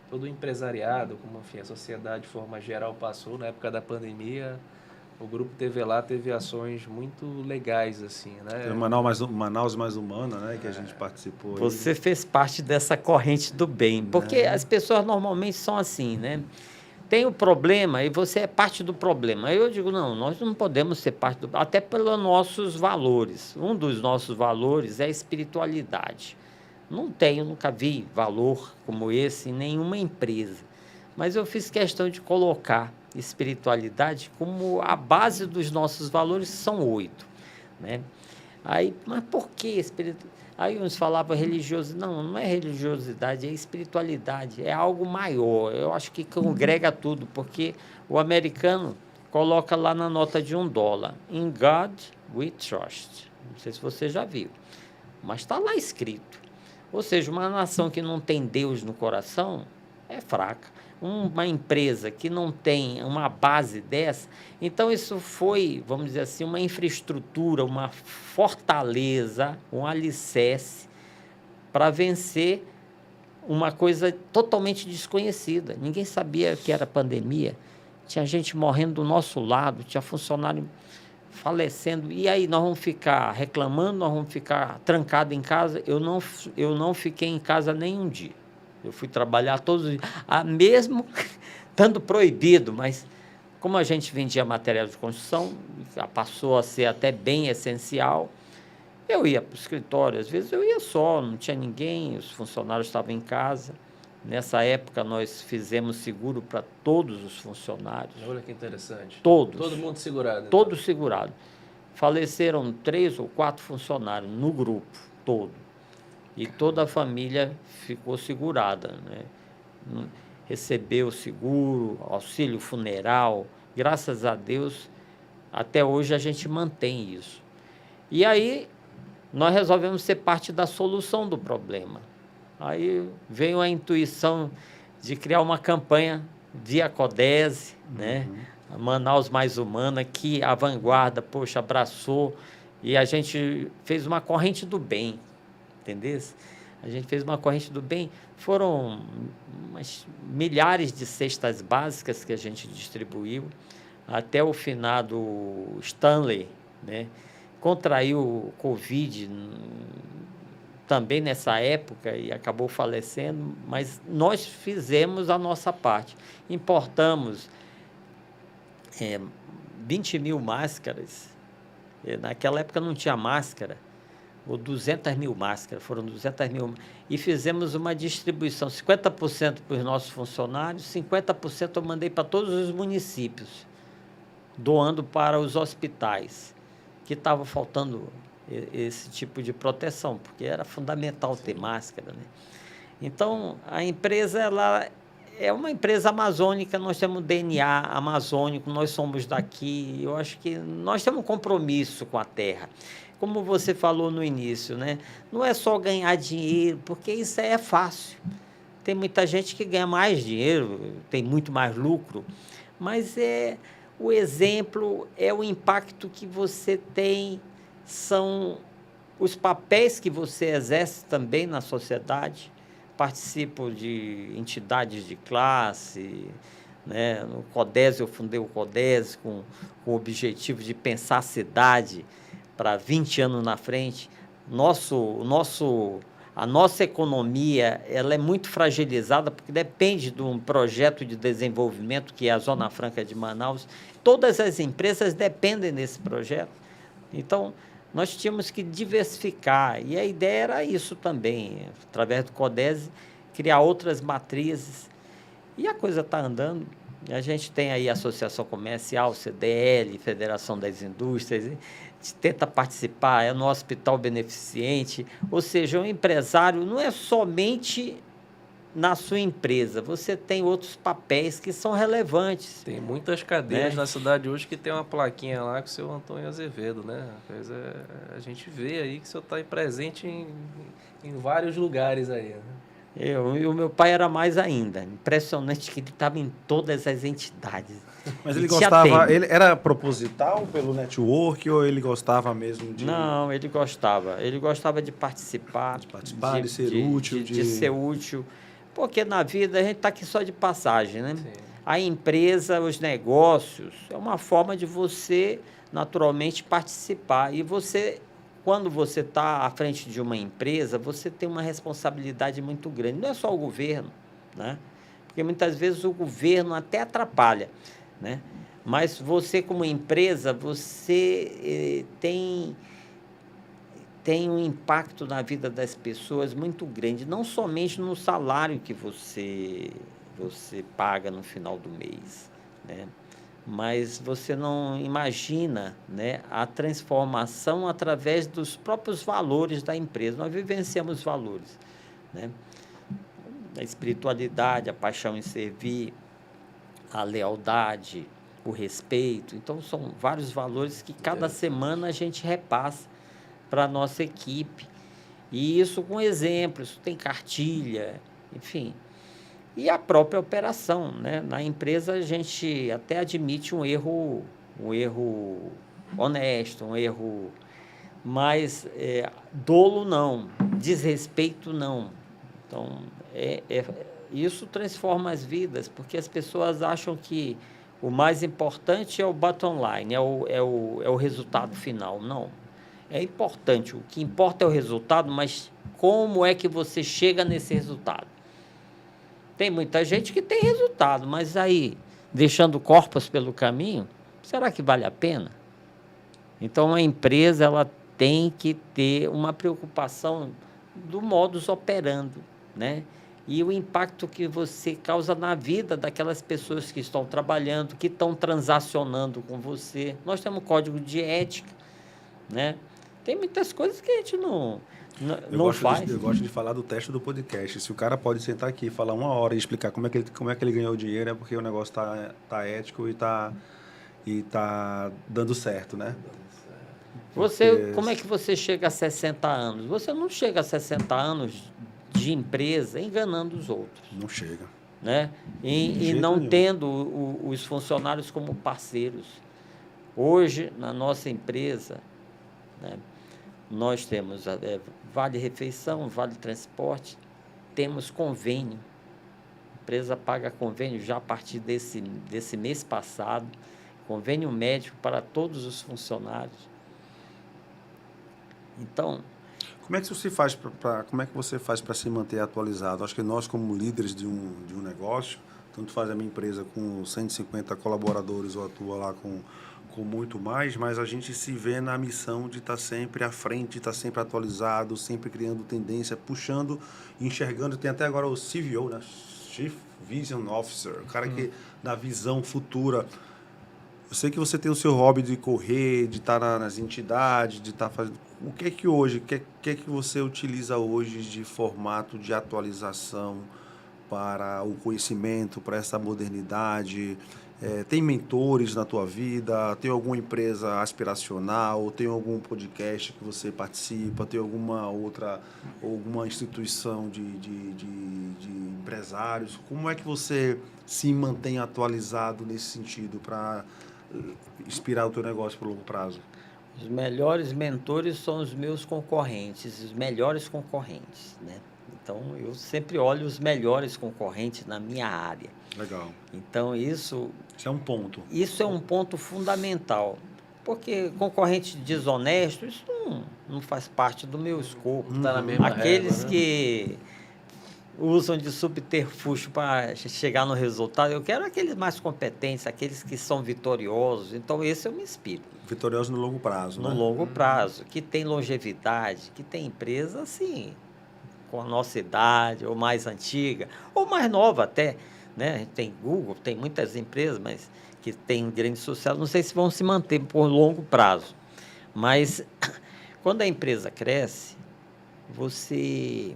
todo o empresariado, como enfim, a sociedade de forma geral passou na época da pandemia. O Grupo TV Lá teve ações muito legais, assim, né? Tem Manaus mais humana, né? Que a gente participou. Você fez parte dessa corrente do bem, porque as pessoas normalmente são assim, né? Tem o problema e você é parte do problema. Aí eu digo, não, nós não podemos ser parte do... Até pelos nossos valores. Um dos nossos valores é a espiritualidade. Nunca vi valor como esse em nenhuma empresa. Mas eu fiz questão de colocar espiritualidade como a base dos nossos valores, são 8, né? Aí, mas por que espiritualidade? Aí uns falavam religioso, não é religiosidade, é espiritualidade, é algo maior. Eu acho que congrega tudo, porque o americano coloca lá na nota de $1, In God we trust. Não sei se você já viu, mas está lá escrito. Ou seja, uma nação que não tem Deus no coração é fraca. Uma empresa que não tem uma base dessa, então isso foi, vamos dizer assim, uma infraestrutura, uma fortaleza, um alicerce para vencer uma coisa totalmente desconhecida. Ninguém sabia que era pandemia, tinha gente morrendo do nosso lado, tinha funcionário falecendo, e aí nós vamos ficar reclamando, nós vamos ficar trancados em casa. Eu não fiquei em casa nem um dia. Eu fui trabalhar todos os dias, mesmo estando proibido, mas como a gente vendia material de construção, passou a ser até bem essencial, eu ia para o escritório, às vezes eu ia só, não tinha ninguém, os funcionários estavam em casa. Nessa época nós fizemos seguro para todos os funcionários. Olha que interessante. Todos. Todo mundo segurado. Então. Todos segurados. Faleceram 3 ou 4 funcionários no grupo todo. E toda a família ficou segurada, né? Recebeu seguro, auxílio funeral. Graças a Deus, até hoje a gente mantém isso. E aí, nós resolvemos ser parte da solução do problema. Aí veio a intuição de criar uma campanha via CODESE, né? A Manaus Mais Humana, que a Vanguarda, abraçou, e a gente fez uma corrente do bem. Entendeu? A gente fez uma corrente do bem, foram milhares de cestas básicas que a gente distribuiu, até o finado Stanley, né? Contraiu o Covid também nessa época e acabou falecendo, mas nós fizemos a nossa parte. Importamos 20 mil máscaras, naquela época não tinha máscara, ou 200 mil máscaras, foram 200 mil, e fizemos uma distribuição, 50% para os nossos funcionários, 50% eu mandei para todos os municípios, doando para os hospitais, que estava faltando esse tipo de proteção, porque era fundamental ter máscara, né? Então, a empresa, ela é uma empresa amazônica, nós temos DNA amazônico, nós somos daqui, eu acho que nós temos um compromisso com a terra. Como você falou no início, né? Não é só ganhar dinheiro, porque isso é fácil. Tem muita gente que ganha mais dinheiro, tem muito mais lucro, mas o exemplo, é o impacto que você tem, são os papéis que você exerce também na sociedade. Participo de entidades de classe, né? No CODESE, eu fundei o CODESE com o objetivo de pensar a cidade para 20 anos na frente. A nossa economia, ela é muito fragilizada, porque depende de um projeto de desenvolvimento, que é a Zona Franca de Manaus. Todas as empresas dependem desse projeto. Então, nós tínhamos que diversificar, e a ideia era isso também, através do CODESE, criar outras matrizes, e a coisa está andando. A gente tem aí a Associação Comercial, CDL, Federação das Indústrias, a gente tenta participar, no Hospital Beneficente, ou seja, o empresário não é somente na sua empresa, você tem outros papéis que são relevantes. Tem muitas cadeiras, né, na cidade hoje que tem uma plaquinha lá com o seu Antônio Azevedo, né? A gente vê aí que o senhor está presente em vários lugares aí, né? E o meu pai era mais ainda, impressionante que ele estava em todas as entidades. Mas ele gostava, ele era proposital pelo network ou ele gostava mesmo de... Não, ele gostava de participar. De ser útil. De ser útil, porque na vida a gente está aqui só de passagem, né? Sim. a empresa, os negócios, é uma forma de você, naturalmente, participar. E você, quando você está à frente de uma empresa, você tem uma responsabilidade muito grande. Não é só o governo, né? Porque muitas vezes o governo até atrapalha, né? Mas você, como empresa, você tem um impacto na vida das pessoas muito grande, não somente no salário que você paga no final do mês, né? Mas você não imagina, né, a transformação através dos próprios valores da empresa. Nós vivenciamos valores, né? A espiritualidade, a paixão em servir, a lealdade, o respeito. Então, são vários valores que cada semana a gente repassa para a nossa equipe. E isso com exemplos, tem cartilha, enfim. E a própria operação, né? Na empresa a gente até admite um erro honesto, um erro, mas dolo não, desrespeito não. Então, isso transforma as vidas, porque as pessoas acham que o mais importante é o bottom line, é o resultado final. Não, é importante, o que importa é o resultado, mas como é que você chega nesse resultado? Tem muita gente que tem resultado, mas aí, deixando corpos pelo caminho, será que vale a pena? Então, a empresa ela tem que ter uma preocupação do modus operandi, né? E o impacto que você causa na vida daquelas pessoas que estão trabalhando, que estão transacionando com você. Nós temos um código de ética, né? Tem muitas coisas que a gente não faz. Eu gosto de falar do teste do podcast. Se o cara pode sentar aqui e falar 1 hora e explicar como é que ele ganhou o dinheiro, é porque o negócio tá ético e tá dando certo, né? Como é que você chega a 60 anos? Você não chega a 60 anos de empresa enganando os outros. Não chega. Né? E não nenhum. Tendo os funcionários como parceiros. Hoje, na nossa empresa, né, nós temos vale refeição, vale transporte, temos convênio. A empresa paga convênio já a partir desse mês passado, convênio médico para todos os funcionários. Então, como é que você faz para se manter atualizado? Acho que nós, como líderes de um negócio, tanto faz a minha empresa com 150 colaboradores ou atua lá com muito mais, mas a gente se vê na missão de estar sempre à frente, de estar sempre atualizado, sempre criando tendência, puxando, enxergando. Tem até agora o CVO, né? Chief Vision Officer, o cara que dá visão futura. Eu sei que você tem o seu hobby de correr, de estar nas entidades, de estar fazendo... O que é que hoje, o que é que você utiliza hoje de formato de atualização para o conhecimento, para essa modernidade? Tem mentores na tua vida? Tem alguma empresa aspiracional? Tem algum podcast que você participa? Tem alguma instituição de empresários? Como é que você se mantém atualizado nesse sentido para inspirar o teu negócio para o longo prazo? Os melhores mentores são os meus concorrentes, os melhores concorrentes, né? Então, eu sempre olho os melhores concorrentes na minha área. Legal. Então, isso é um ponto. Isso é um ponto fundamental, porque concorrente desonesto, isso não faz parte do meu escopo. Está na mesma Aqueles régua, né? que usam de subterfúgio para chegar no resultado, eu quero aqueles mais competentes, aqueles que são vitoriosos. Então, esse eu me inspiro. Vitoriosos no longo prazo, No né? longo prazo, que tem longevidade, que tem empresa assim, com a nossa idade, ou mais antiga, ou mais nova até, né? Tem Google, tem muitas empresas, mas que têm um grande sucesso, não sei se vão se manter por longo prazo. Mas, quando a empresa cresce, você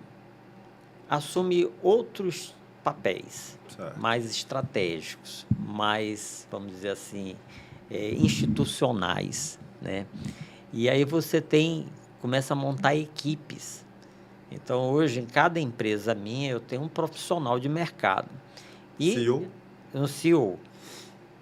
assume outros papéis, Certo. mais estratégicos, mais, vamos dizer assim, institucionais, né? E aí você começa a montar equipes. Então, hoje, em cada empresa minha, eu tenho um profissional de mercado. CEO? Um CEO.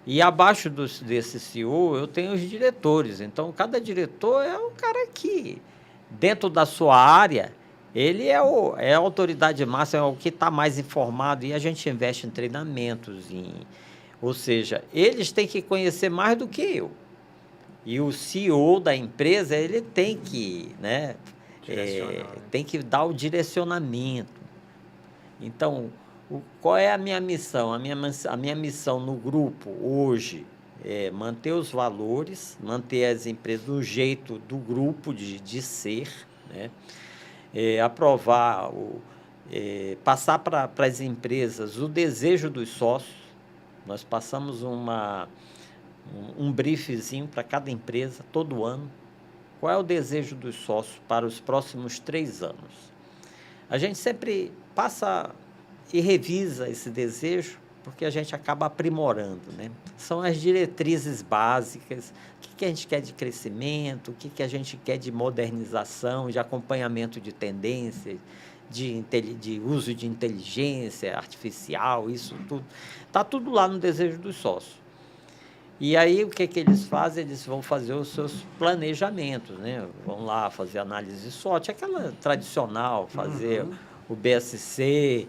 E abaixo desse CEO, eu tenho os diretores. Então, cada diretor é um cara que, dentro da sua área, ele é a autoridade máxima, é o que está mais informado. E a gente investe em treinamentos, em Ou seja, eles têm que conhecer mais do que eu. E o CEO da empresa, ele tem que, né, tem que dar o direcionamento. Então, qual é a minha missão? A minha missão no grupo hoje é manter os valores, manter as empresas do jeito do grupo de ser, né? Aprovar, passar para as empresas o desejo dos sócios. Nós passamos um briefzinho para cada empresa, todo ano. Qual é o desejo dos sócios para os próximos 3 anos? A gente sempre passa e revisa esse desejo, porque a gente acaba aprimorando, né? São as diretrizes básicas, o que a gente quer de crescimento, o que a gente quer de modernização, de acompanhamento de tendências, de uso de inteligência artificial, isso tudo. Está tudo lá no desejo dos sócios. E aí, o que eles fazem? Eles vão fazer os seus planejamentos, né? Vão lá fazer análise SWOT, aquela tradicional, fazer o BSC.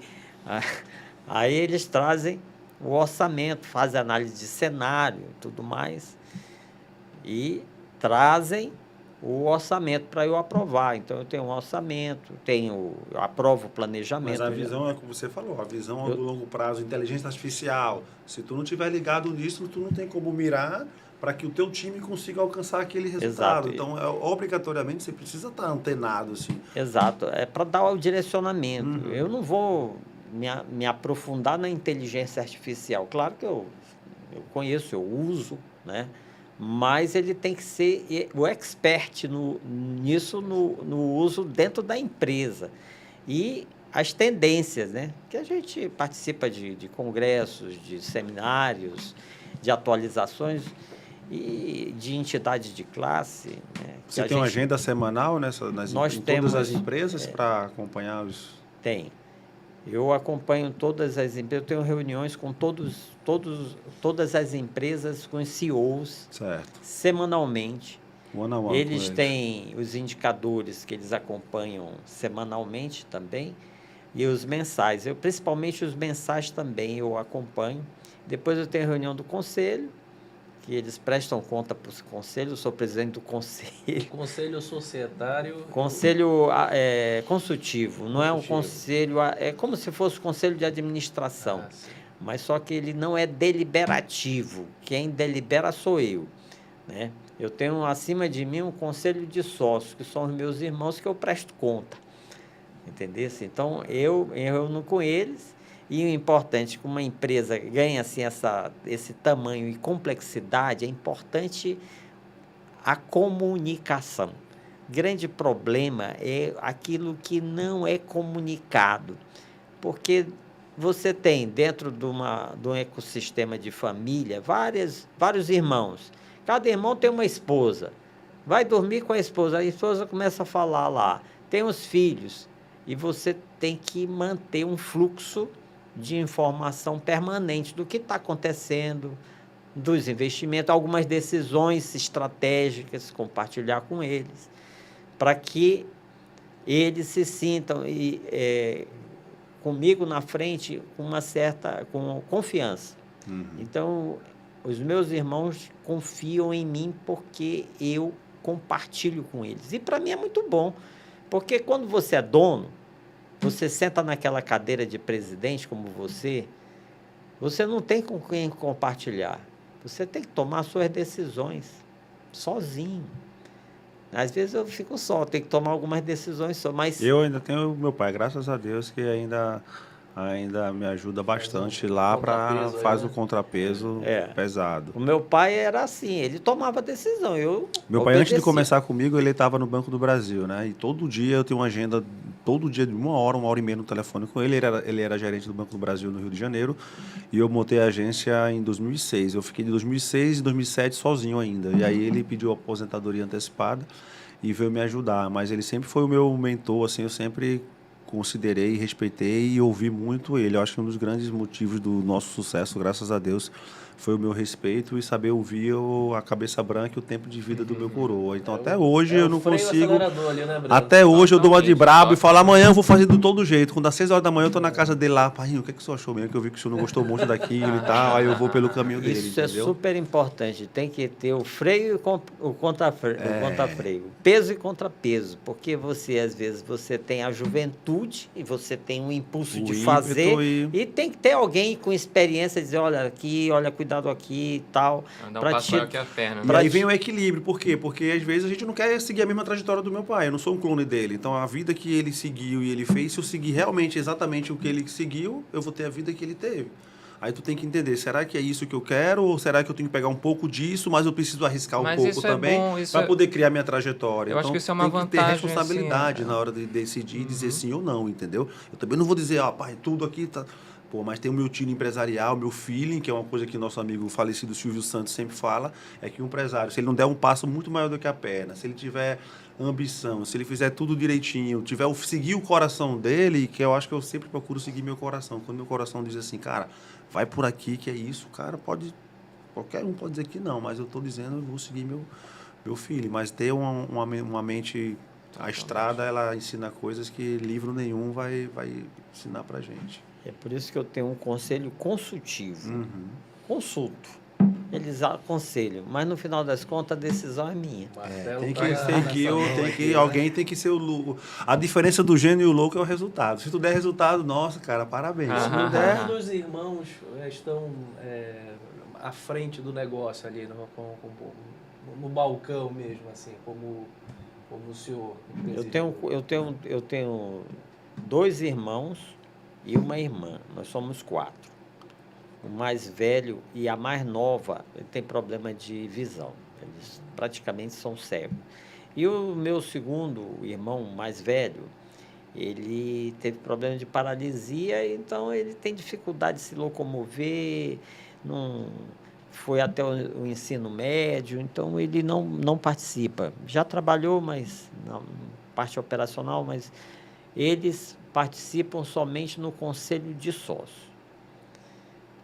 Aí eles trazem o orçamento, fazem análise de cenário e tudo mais, e trazem o orçamento para eu aprovar. Então, eu tenho um orçamento, eu aprovo o planejamento. Mas a visão é como você falou, a visão do longo prazo, inteligência artificial. Se tu não tiver ligado nisso, tu não tem como mirar para que o teu time consiga alcançar aquele resultado. Exato. Então, obrigatoriamente, você precisa estar antenado, assim. Exato. É para dar o direcionamento. Eu não vou me aprofundar na inteligência artificial. Claro que eu conheço, eu uso, né? Mas ele tem que ser o expert nisso, no uso dentro da empresa. E as tendências, né? Que a gente participa de congressos, de seminários, de atualizações e de entidades de classe. Né? Você tem uma agenda semanal em todas as empresas para acompanhar os... Tem. Eu acompanho todas as empresas, eu tenho reuniões com todas as empresas, com os CEOs, certo, semanalmente. Eles com têm os indicadores que eles acompanham semanalmente também, e os mensais. Principalmente os mensais também eu acompanho. Depois eu tenho reunião do conselho, que eles prestam conta para o conselho, eu sou presidente do conselho. Conselho societário. Conselho consultivo, não é um conselho, é como se fosse conselho de administração, mas só que ele não é deliberativo, quem delibera sou eu, né? Eu tenho acima de mim um conselho de sócios, que são os meus irmãos, que eu presto conta, entendeu? Então, eu reúno com eles. E o importante, que uma empresa ganha assim, esse tamanho e complexidade, é importante a comunicação. Grande problema é aquilo que não é comunicado, porque você tem dentro de um ecossistema de família vários irmãos. Cada irmão tem uma esposa, vai dormir com a esposa começa a falar lá, tem os filhos, e você tem que manter um fluxo de informação permanente do que está acontecendo, dos investimentos, algumas decisões estratégicas, compartilhar com eles, para que eles se sintam comigo na frente com confiança. Então, os meus irmãos confiam em mim porque eu compartilho com eles. E para mim é muito bom, porque quando você é dono, você senta naquela cadeira de presidente como você não tem com quem compartilhar. Você tem que tomar suas decisões sozinho. Às vezes eu fico só, tenho que tomar algumas decisões só, mas... Eu ainda tenho meu pai, graças a Deus, que ainda me ajuda bastante lá para faz o contrapeso pesado. O meu pai era assim, ele tomava decisão, Meu pai, antes de começar comigo, ele estava no Banco do Brasil, né? E todo dia eu tenho uma agenda, todo dia de 1 hora e meia no telefone com ele. Ele era gerente do Banco do Brasil no Rio de Janeiro e eu montei a agência em 2006. Eu fiquei de 2006 e 2007 sozinho ainda. E aí ele pediu aposentadoria antecipada e veio me ajudar. Mas ele sempre foi o meu mentor, assim, eu sempre considerei, respeitei e ouvi muito ele. Eu acho que um dos grandes motivos do nosso sucesso, graças a Deus, foi o meu respeito e saber ouvir a cabeça branca e o tempo de vida do meu coroa. Então, até hoje eu não consigo... Ali, né, até hoje eu dou uma de brabo e falo, totalmente. amanhã eu vou fazer do todo jeito. Quando às 6 horas da manhã eu tô na casa dele lá, pai, o que é que o senhor achou mesmo? Que eu vi que o senhor não gostou muito daquilo e tal, aí eu vou pelo caminho dele, Isso entendeu? é super importante. Tem que ter o freio e o contrafreio. Peso e contrapeso. Porque você, às vezes, você tem a juventude e você tem um impulso O de ímpeto fazer. e- E tem que ter alguém com experiência dizer, olha aqui, olha, cuidado aqui e tal. Andar um pra passo te- maior que a perna. E né? aí vem o equilíbrio, por quê? Porque às vezes a gente não quer seguir a mesma trajetória do meu pai, eu não sou um clone dele. Então a vida que ele seguiu e ele fez, se eu seguir realmente exatamente o que ele seguiu, eu vou ter a vida que ele teve. Aí tu tem que entender, será que é isso que eu quero? Ou será que eu tenho que pegar um pouco disso, mas eu preciso arriscar um Mas pouco isso é também bom, isso para é- poder criar minha trajetória? Eu acho que isso é uma tem que ter vantagem, responsabilidade assim, na hora de decidir e dizer sim ou não, entendeu? Eu também não vou dizer, pai, tudo aqui tá... Pô, mas tem o meu tino empresarial, meu feeling, que é uma coisa que nosso amigo falecido Silvio Santos sempre fala, é que um empresário, se ele não der um passo muito maior do que a perna, se ele tiver ambição, se ele fizer tudo direitinho, seguir o coração dele, que eu acho que eu sempre procuro seguir meu coração. Quando meu coração diz assim, cara, vai por aqui que é isso, cara, qualquer um pode dizer que não, mas eu estou dizendo, eu vou seguir meu feeling. Mas ter uma mente, a estrada, ela ensina coisas que livro nenhum vai ensinar pra gente. É por isso que eu tenho um conselho consultivo. Consulto. Eles aconselham, mas no final das contas a decisão é minha. Tem que seguir, alguém tem que ser o louco. A diferença do gênio e o louco é o resultado. Se tu der resultado, nossa, cara, parabéns. Se não der, Um dos irmãos estão à frente do negócio ali, no balcão mesmo, assim, como o senhor. Eu tenho 2 irmãos e uma irmã. Nós somos 4. O mais velho e a mais nova ele tem problema de visão. Eles praticamente são cegos. E o meu segundo irmão mais velho, ele teve problema de paralisia, então ele tem dificuldade de se locomover, não foi até o ensino médio, então ele não participa. Já trabalhou, mas na parte operacional, mas eles participam somente no conselho de sócios.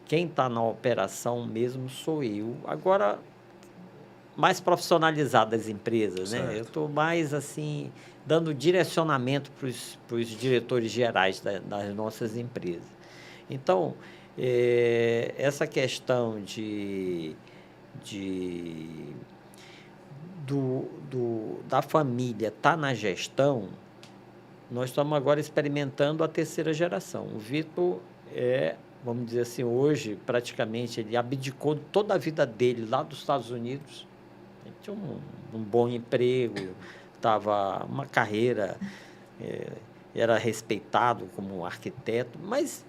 Quem está na operação mesmo sou eu. Agora, mais profissionalizado das empresas, né? Eu estou mais, assim, dando direcionamento para os diretores gerais das nossas empresas. Então, essa questão da família estar na gestão, nós estamos agora experimentando a terceira geração. O Vitor vamos dizer assim, hoje, praticamente, ele abdicou toda a vida dele lá dos Estados Unidos. Ele tinha um bom emprego, estava uma carreira, era respeitado como arquiteto, mas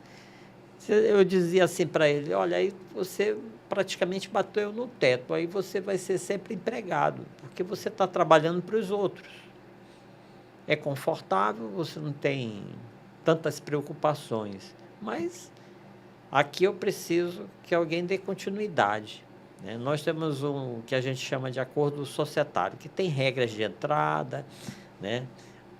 eu dizia assim para ele, olha, aí você praticamente bateu no teto, aí você vai ser sempre empregado, porque você está trabalhando para os outros. É confortável, você não tem tantas preocupações, mas aqui eu preciso que alguém dê continuidade, né? Nós temos o que a gente chama de acordo societário, que tem regras de entrada, né?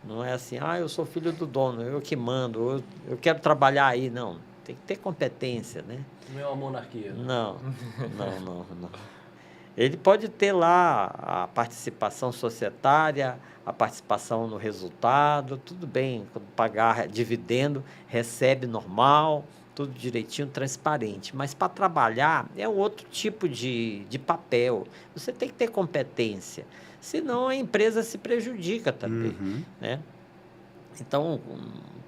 Não é assim, eu sou filho do dono, eu que mando, eu quero trabalhar aí. Não, tem que ter competência, né? Não é uma monarquia. Não. Ele pode ter lá a participação societária, a participação no resultado, tudo bem, quando pagar dividendo, recebe normal, tudo direitinho, transparente. Mas para trabalhar é um outro tipo de papel. Você tem que ter competência, senão a empresa se prejudica também. Né? Então,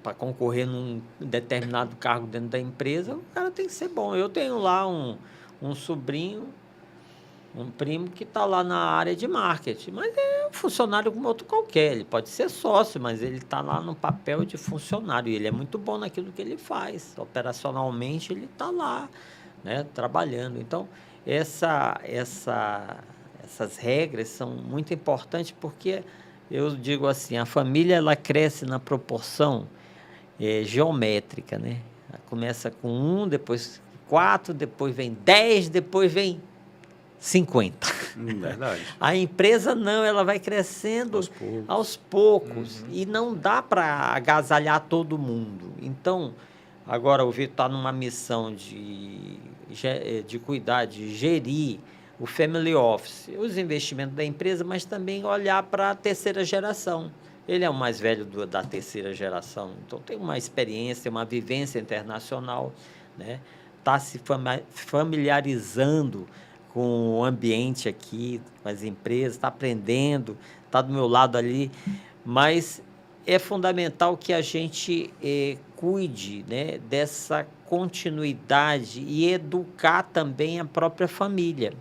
para concorrer num determinado cargo dentro da empresa, o cara tem que ser bom. Eu tenho lá um sobrinho, um primo que está lá na área de marketing, mas é um funcionário como outro qualquer. Ele pode ser sócio, mas ele está lá no papel de funcionário. E ele é muito bom naquilo que ele faz. Operacionalmente, ele está lá, né, trabalhando. Então, essas regras são muito importantes porque, eu digo assim, a família ela cresce na proporção geométrica, né? Ela começa com 1, depois 4, depois vem 10, depois vem 50. Verdade. A empresa não, ela vai crescendo aos poucos. E não dá para agasalhar todo mundo. Então, Agora, o Vitor está numa missão de cuidar, de gerir o family office, os investimentos da empresa, mas também olhar para a terceira geração. Ele é o mais velho da terceira geração, então tem uma experiência, uma vivência internacional, né? Está se familiarizando com o ambiente aqui, com as empresas, está aprendendo, está do meu lado ali, mas é fundamental que a gente cuide, né, dessa continuidade e educar também a própria família.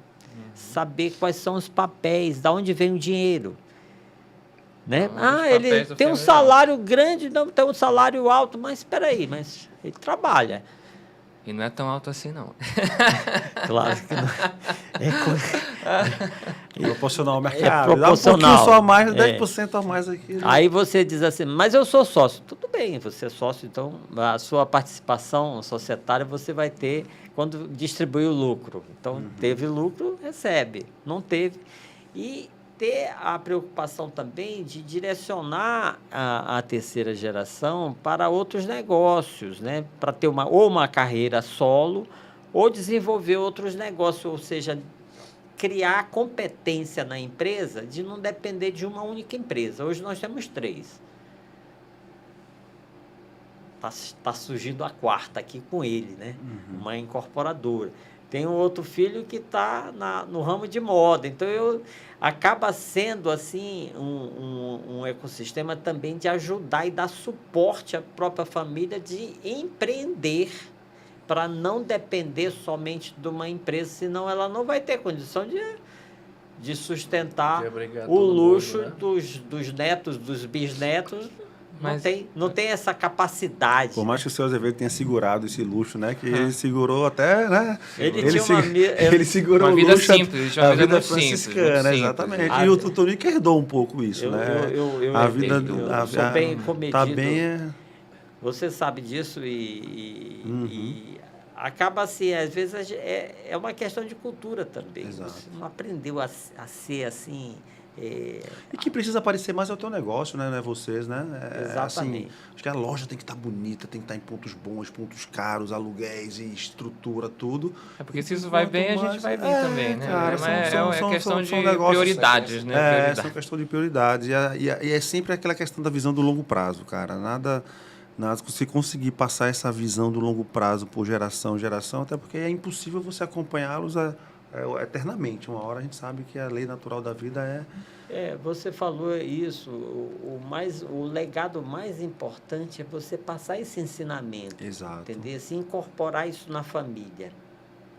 Saber quais são os papéis, de onde vem o dinheiro. Né? Ele tem um salário grande, não tem um salário alto, mas espera aí, mas ele trabalha. E não é tão alto assim, não. Claro que não. É proporcional ao mercado. É proporcional. Dá um pouquinho só a mais, 10% a mais aqui. Né? Aí você diz assim, mas eu sou sócio. Tudo bem, você é sócio, então a sua participação societária você vai ter quando distribuir o lucro. Então, teve lucro, recebe. Não teve. E ter a preocupação também de direcionar a terceira geração para outros negócios, né? Para ter uma carreira solo ou desenvolver outros negócios, ou seja, criar competência na empresa de não depender de uma única empresa. Hoje nós temos 3. Tá surgindo a 4ª aqui com ele, né? Uma incorporadora. Tem um outro filho que está no ramo de moda. Então, acaba sendo assim um ecossistema também de ajudar e dar suporte à própria família de empreender para não depender somente de uma empresa, senão ela não vai ter condição de sustentar o luxo mundo, né? dos netos, dos bisnetos. Mas não tem essa capacidade. Por mais que o seu Azevedo tenha segurado esse luxo, né? Que ele segurou até, né? Ele segurou uma o vida luxo, simples, uma vida franciscana, simples, exatamente. E o Tonico herdou um pouco isso, né? Eu sou bem comedido. Tá bem... Você sabe disso e acaba assim, às vezes é uma questão de cultura também. Exato. Você não aprendeu a ser assim... E que precisa aparecer mais é o teu negócio, né? Não é vocês, né? Exatamente. Assim, acho que a loja tem que estar bonita, tem que estar em pontos bons, pontos caros, aluguéis e estrutura, tudo. É porque se isso vai bem, a gente vai bem também, né? Cara, é questão de negócios, prioridades, né? São questão de prioridades. E é sempre aquela questão da visão do longo prazo, cara. Nada se conseguir passar essa visão do longo prazo por geração, até porque é impossível você acompanhá-los eternamente. Uma hora a gente sabe que a lei natural da vida você falou isso. O legado mais importante é você passar esse ensinamento. Exato. Entender? Se incorporar isso na família.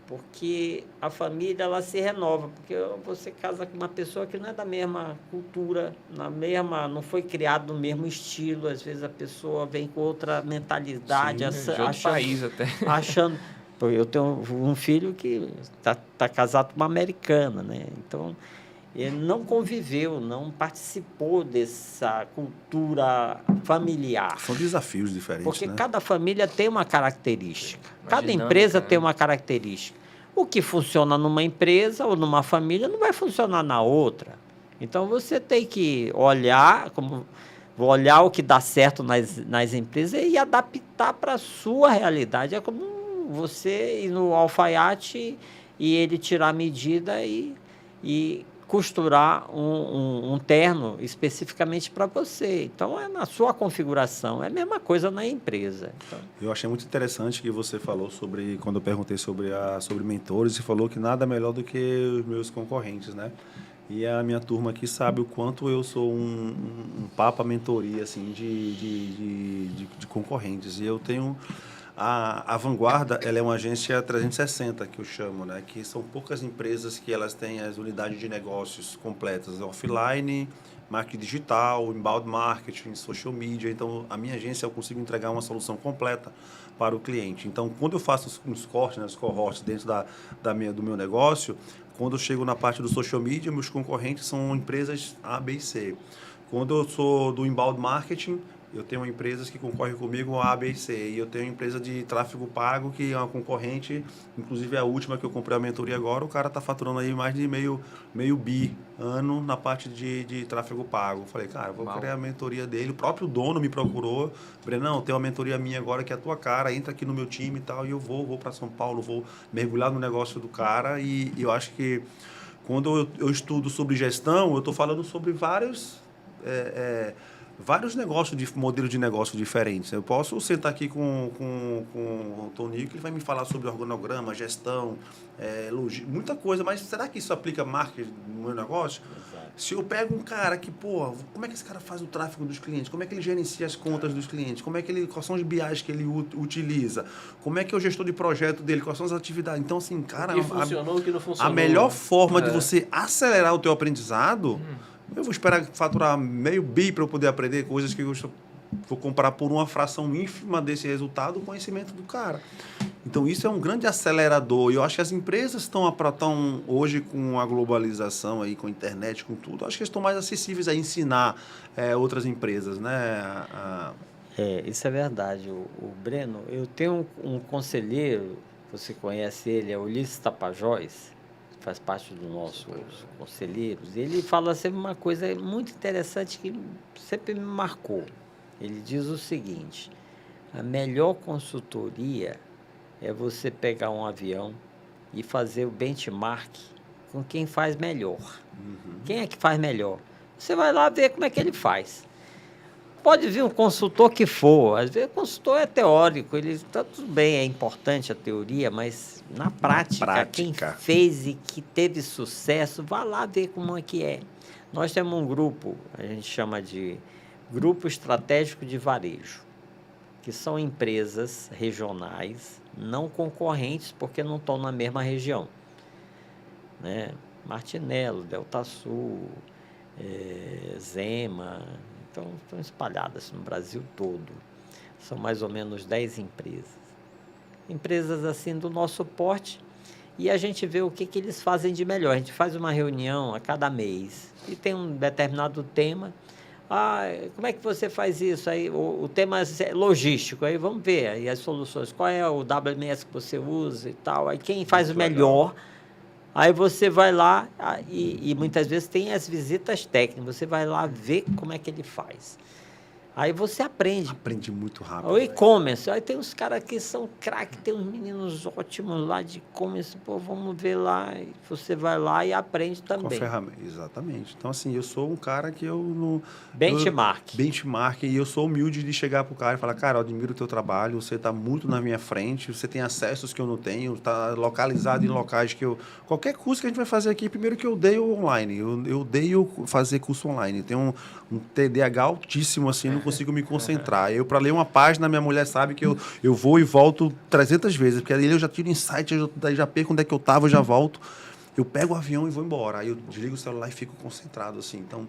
Porque a família, ela se renova. Porque você casa com uma pessoa que não é da mesma cultura, não foi criado no mesmo estilo. Às vezes a pessoa vem com outra mentalidade. Sim, de outro país até. Achando... Eu tenho um filho que tá casado com uma americana, né? Então, ele não conviveu, não participou dessa cultura familiar. São desafios diferentes, porque né? cada família tem uma característica. Cada empresa tem uma característica. O que funciona numa empresa ou numa família não vai funcionar na outra. Então, você tem que olhar o que dá certo nas empresas e adaptar para a sua realidade. É como você ir no alfaiate e ele tirar a medida e costurar um terno especificamente para você. Então, é na sua configuração. É a mesma coisa na empresa. Então, eu achei muito interessante que você falou quando eu perguntei sobre mentores, você falou que nada melhor do que os meus concorrentes, né? E a minha turma aqui sabe o quanto eu sou um papa mentoria, assim, de concorrentes. E eu tenho... A Vanguarda, ela é uma agência 360, que eu chamo, né? Que são poucas empresas que elas têm as unidades de negócios completas, offline, marketing digital, inbound marketing, social media. Então, a minha agência, eu consigo entregar uma solução completa para o cliente. Então, quando eu faço uns cortes, né, os cohorts dentro do meu negócio, quando eu chego na parte do social media, meus concorrentes são empresas A, B e C. Quando eu sou do inbound marketing, eu tenho empresas que concorrem comigo, A, B e C, e eu tenho empresa de tráfego pago, que é uma concorrente, inclusive a última que eu comprei a mentoria agora, o cara está faturando aí mais de meio bi ano na parte de tráfego pago. Eu falei, cara, vou criar a mentoria dele, o próprio dono me procurou, Brenão, tem uma mentoria minha agora que é a tua cara, entra aqui no meu time e tal, e eu vou para São Paulo, vou mergulhar no negócio do cara, e eu acho que quando eu estudo sobre gestão, eu estou falando sobre vários negócios, modelos de negócio diferentes. Eu posso sentar aqui com o Tonico, ele vai me falar sobre organograma, gestão, muita coisa, mas será que isso aplica marketing no meu negócio? Exato. Se eu pego um cara que, como é que esse cara faz o tráfego dos clientes? Como é que ele gerencia as contas dos clientes? Quais são os BIs que ele utiliza? Como é que é o gestor de projeto dele? Quais são as atividades? Então, assim, cara... O que funcionou, o que não funcionou. A melhor forma de você acelerar o teu aprendizado... Eu vou esperar faturar meio bi para eu poder aprender coisas que eu vou comprar por uma fração ínfima desse resultado, o conhecimento do cara. Então, isso é um grande acelerador. E eu acho que as empresas estão hoje com a globalização, aí, com a internet, com tudo, acho que eles estão mais acessíveis a ensinar outras empresas, né? Isso é verdade. O Breno, eu tenho um conselheiro, você conhece ele, é Ulisses Tapajós, faz parte dos nossos conselheiros, ele fala sempre uma coisa muito interessante que sempre me marcou. Ele diz o seguinte: a melhor consultoria é você pegar um avião e fazer o benchmark com quem faz melhor. Quem é que faz melhor? Você vai lá ver como é que ele faz. Pode vir um consultor que for, às vezes o consultor é teórico, ele está tudo bem, é importante a teoria, mas na prática, quem fez e que teve sucesso, vá lá ver como é que é. Nós temos um grupo, a gente chama de Grupo Estratégico de Varejo, que são empresas regionais, não concorrentes, porque não estão na mesma região, né? Martinello, Delta Sul, Zema... Então, estão espalhadas no Brasil todo. São mais ou menos 10 empresas. Empresas assim do nosso porte. E a gente vê o que eles fazem de melhor. A gente faz uma reunião a cada mês. E tem um determinado tema. Como é que você faz isso? Aí, o tema é logístico. Aí vamos ver aí as soluções. Qual é o WMS que você usa e tal. Aí quem faz o melhor... Aí você vai lá e muitas vezes tem as visitas técnicas. Você vai lá ver como é que ele faz. Aí você aprende. Aprende muito rápido. O e-commerce. Aí tem uns caras que são craque, tem uns meninos ótimos lá de e-commerce. Vamos ver lá. E você vai lá e aprende também. Com a ferramenta. Exatamente. Então, assim, eu sou um cara que eu não... Benchmark. E eu sou humilde de chegar pro cara e falar, cara, eu admiro o teu trabalho, você está muito na minha frente, você tem acessos que eu não tenho, está localizado em locais que eu... Qualquer curso que a gente vai fazer aqui, primeiro que eu odeio online. Eu odeio fazer curso online. Tenho um TDAH altíssimo, assim, não consigo me concentrar. Eu, para ler uma página, minha mulher sabe que eu vou e volto 300 vezes, porque aí eu já tiro insight, daí já perco onde é que eu estava, eu já volto. Eu pego o avião e vou embora. Aí eu desligo o celular e fico concentrado, assim. Então,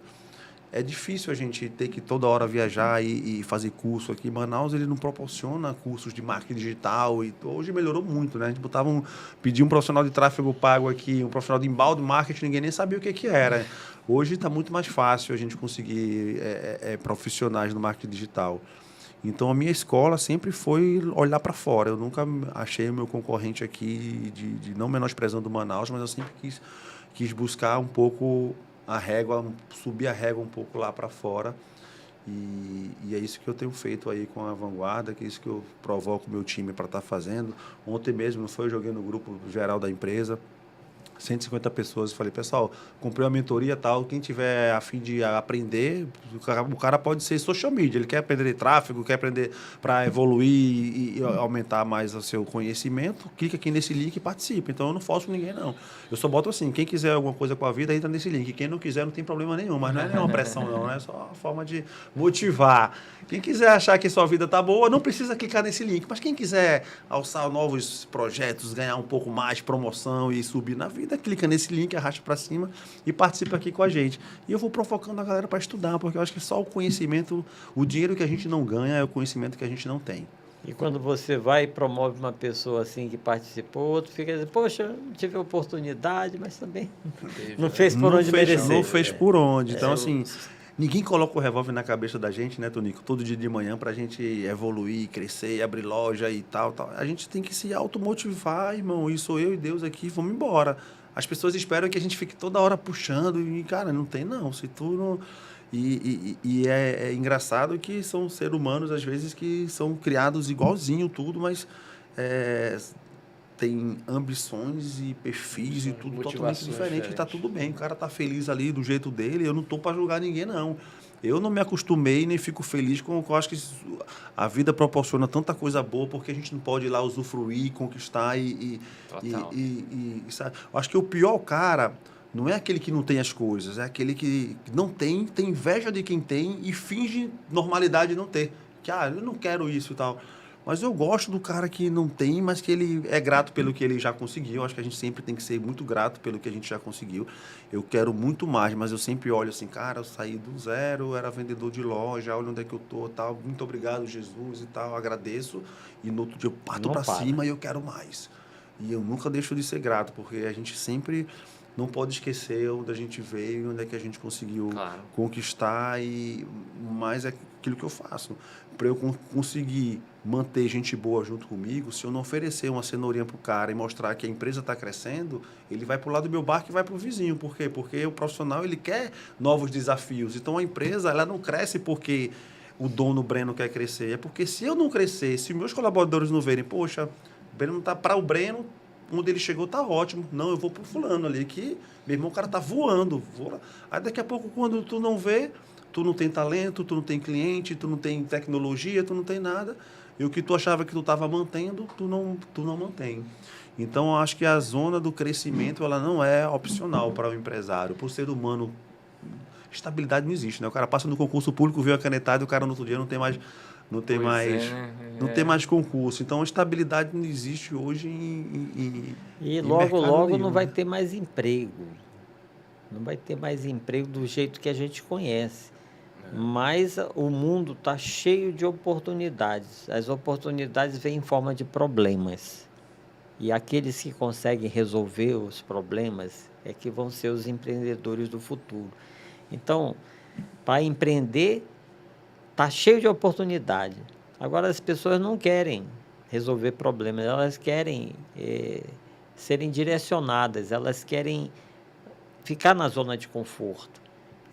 é difícil a gente ter que toda hora viajar e fazer curso aqui. Manaus, ele não proporciona cursos de marketing digital. E hoje melhorou muito, né? A gente pedia um profissional de tráfego pago aqui, um profissional de inbound marketing, ninguém nem sabia o que era. Hoje está muito mais fácil a gente conseguir profissionais no marketing digital. Então, a minha escola sempre foi olhar para fora. Eu nunca achei o meu concorrente aqui, de não menosprezando o Manaus, mas eu sempre quis buscar um pouco a régua, subir a régua um pouco lá para fora. E é isso que eu tenho feito aí com a Vanguarda, que é isso que eu provoco o meu time para estar fazendo. Ontem mesmo, não foi? Eu joguei no grupo geral da empresa, 150 pessoas, falei, pessoal, comprei uma mentoria e tal, quem tiver a fim de aprender, o cara pode ser social media, ele quer aprender tráfego, quer aprender para evoluir e aumentar mais o seu conhecimento, clica aqui nesse link e participa. Então eu não forço ninguém, não. Eu só boto assim, quem quiser alguma coisa com a vida, entra nesse link. Quem não quiser, não tem problema nenhum, mas não é nenhuma pressão, não, é só uma forma de motivar. Quem quiser achar que sua vida tá boa, não precisa clicar nesse link, mas quem quiser alçar novos projetos, ganhar um pouco mais de promoção e subir na vida, clica nesse link, arrasta para cima e participa aqui com a gente. E eu vou provocando a galera para estudar, porque eu acho que só o conhecimento, o dinheiro que a gente não ganha é o conhecimento que a gente não tem. E quando você vai e promove uma pessoa assim que participou, outro fica dizendo, poxa, eu não tive oportunidade, mas também não fez por onde merecer. Não fez por onde. Então, assim, ninguém coloca o revólver na cabeça da gente, né, Tonico? Todo dia de manhã para a gente evoluir, crescer, abrir loja e tal. A gente tem que se automotivar, irmão. E sou eu e Deus aqui, vamos embora. As pessoas esperam que a gente fique toda hora puxando e, cara, não tem não. Se tu não... E é engraçado que são seres humanos, às vezes, que são criados igualzinho tudo, mas tem ambições e perfis e tudo totalmente diferente. E tá tudo bem, o cara tá feliz ali do jeito dele, eu não tô para julgar ninguém, não. Eu não me acostumei nem fico feliz com... Eu acho que a vida proporciona tanta coisa boa porque a gente não pode ir lá usufruir, conquistar sabe? Eu acho que o pior cara não é aquele que não tem as coisas, é aquele que não tem inveja de quem tem e finge normalidade de não ter. Que, eu não quero isso e tal. Mas eu gosto do cara que não tem, mas que ele é grato pelo que ele já conseguiu. Eu acho que a gente sempre tem que ser muito grato pelo que a gente já conseguiu. Eu quero muito mais, mas eu sempre olho assim, cara, eu saí do zero, era vendedor de loja, olha onde é que eu tô, tal. Muito obrigado, Jesus e tal, agradeço. E no outro dia eu parto para cima e eu quero mais. E eu nunca deixo de ser grato, porque a gente sempre não pode esquecer onde a gente veio, onde é que a gente conseguiu conquistar. Mas é aquilo que eu faço. Para eu conseguir manter gente boa junto comigo, se eu não oferecer uma cenourinha para o cara e mostrar que a empresa está crescendo, ele vai para o lado do meu barco e vai para o vizinho. Por quê? Porque o profissional ele quer novos desafios. Então, a empresa ela não cresce porque o dono Breno quer crescer. É porque se eu não crescer, se meus colaboradores não verem, poxa, o Breno está para o Breno, onde ele chegou está ótimo. Não, eu vou para o fulano ali, que, meu irmão, o cara está voando. Aí, daqui a pouco, quando tu não vê, tu não tem talento, tu não tem cliente, tu não tem tecnologia, tu não tem nada. E o que tu achava que tu estava mantendo, tu não mantém. Então, eu acho que a zona do crescimento ela não é opcional para o empresário. Para o ser humano, estabilidade não existe. Né? O cara passa no concurso público, vê a canetada e o cara no outro dia não tem mais concurso. Então, a estabilidade não existe hoje E logo não vai ter mais emprego. Não vai ter mais emprego do jeito que a gente conhece. Mas o mundo está cheio de oportunidades. As oportunidades vêm em forma de problemas. E aqueles que conseguem resolver os problemas é que vão ser os empreendedores do futuro. Então, para empreender, está cheio de oportunidade. Agora, as pessoas não querem resolver problemas, elas querem serem direcionadas, elas querem ficar na zona de conforto.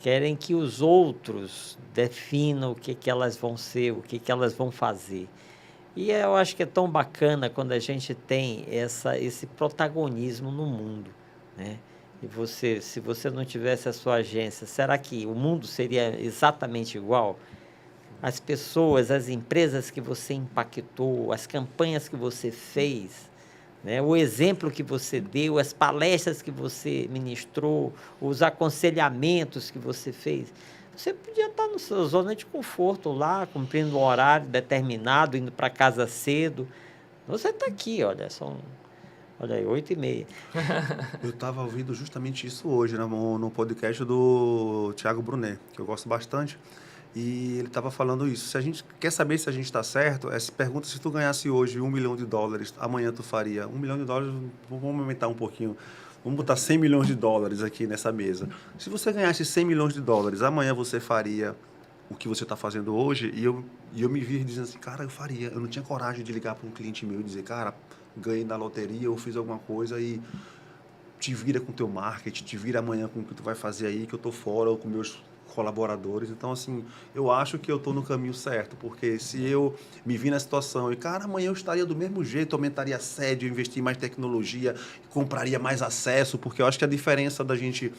Querem que os outros definam o que elas vão ser, o que elas vão fazer. E eu acho que é tão bacana quando a gente tem esse protagonismo no mundo, né? E se você não tivesse a sua agência, será que o mundo seria exatamente igual? As pessoas, as empresas que você impactou, as campanhas que você fez, né? O exemplo que você deu, as palestras que você ministrou, os aconselhamentos que você fez, você podia estar na sua zona de conforto lá, cumprindo um horário determinado, indo para casa cedo. Você está aqui, olha aí, 8h30. Eu estava ouvindo justamente isso hoje, né, no podcast do Thiago Brunet, que eu gosto bastante. E ele estava falando isso. Se a gente quer saber se a gente está certo, pergunta se tu ganhasse hoje $1 milhão, amanhã tu faria $1 milhão, vamos aumentar um pouquinho, vamos botar $100 milhões aqui nessa mesa. Se você ganhasse $100 milhões, amanhã você faria o que você está fazendo hoje? E eu me vi dizendo assim, cara, eu faria. Eu não tinha coragem de ligar para um cliente meu e dizer, cara, ganhei na loteria, eu fiz alguma coisa e te vira com o teu marketing, te vira amanhã com o que tu vai fazer aí, que eu estou fora, ou com meus colaboradores. Então, assim, eu acho que eu estou no caminho certo, porque se eu me vi na situação e, cara, amanhã eu estaria do mesmo jeito, aumentaria a sede, eu investir em mais tecnologia, compraria mais acesso, porque eu acho que a diferença da gente...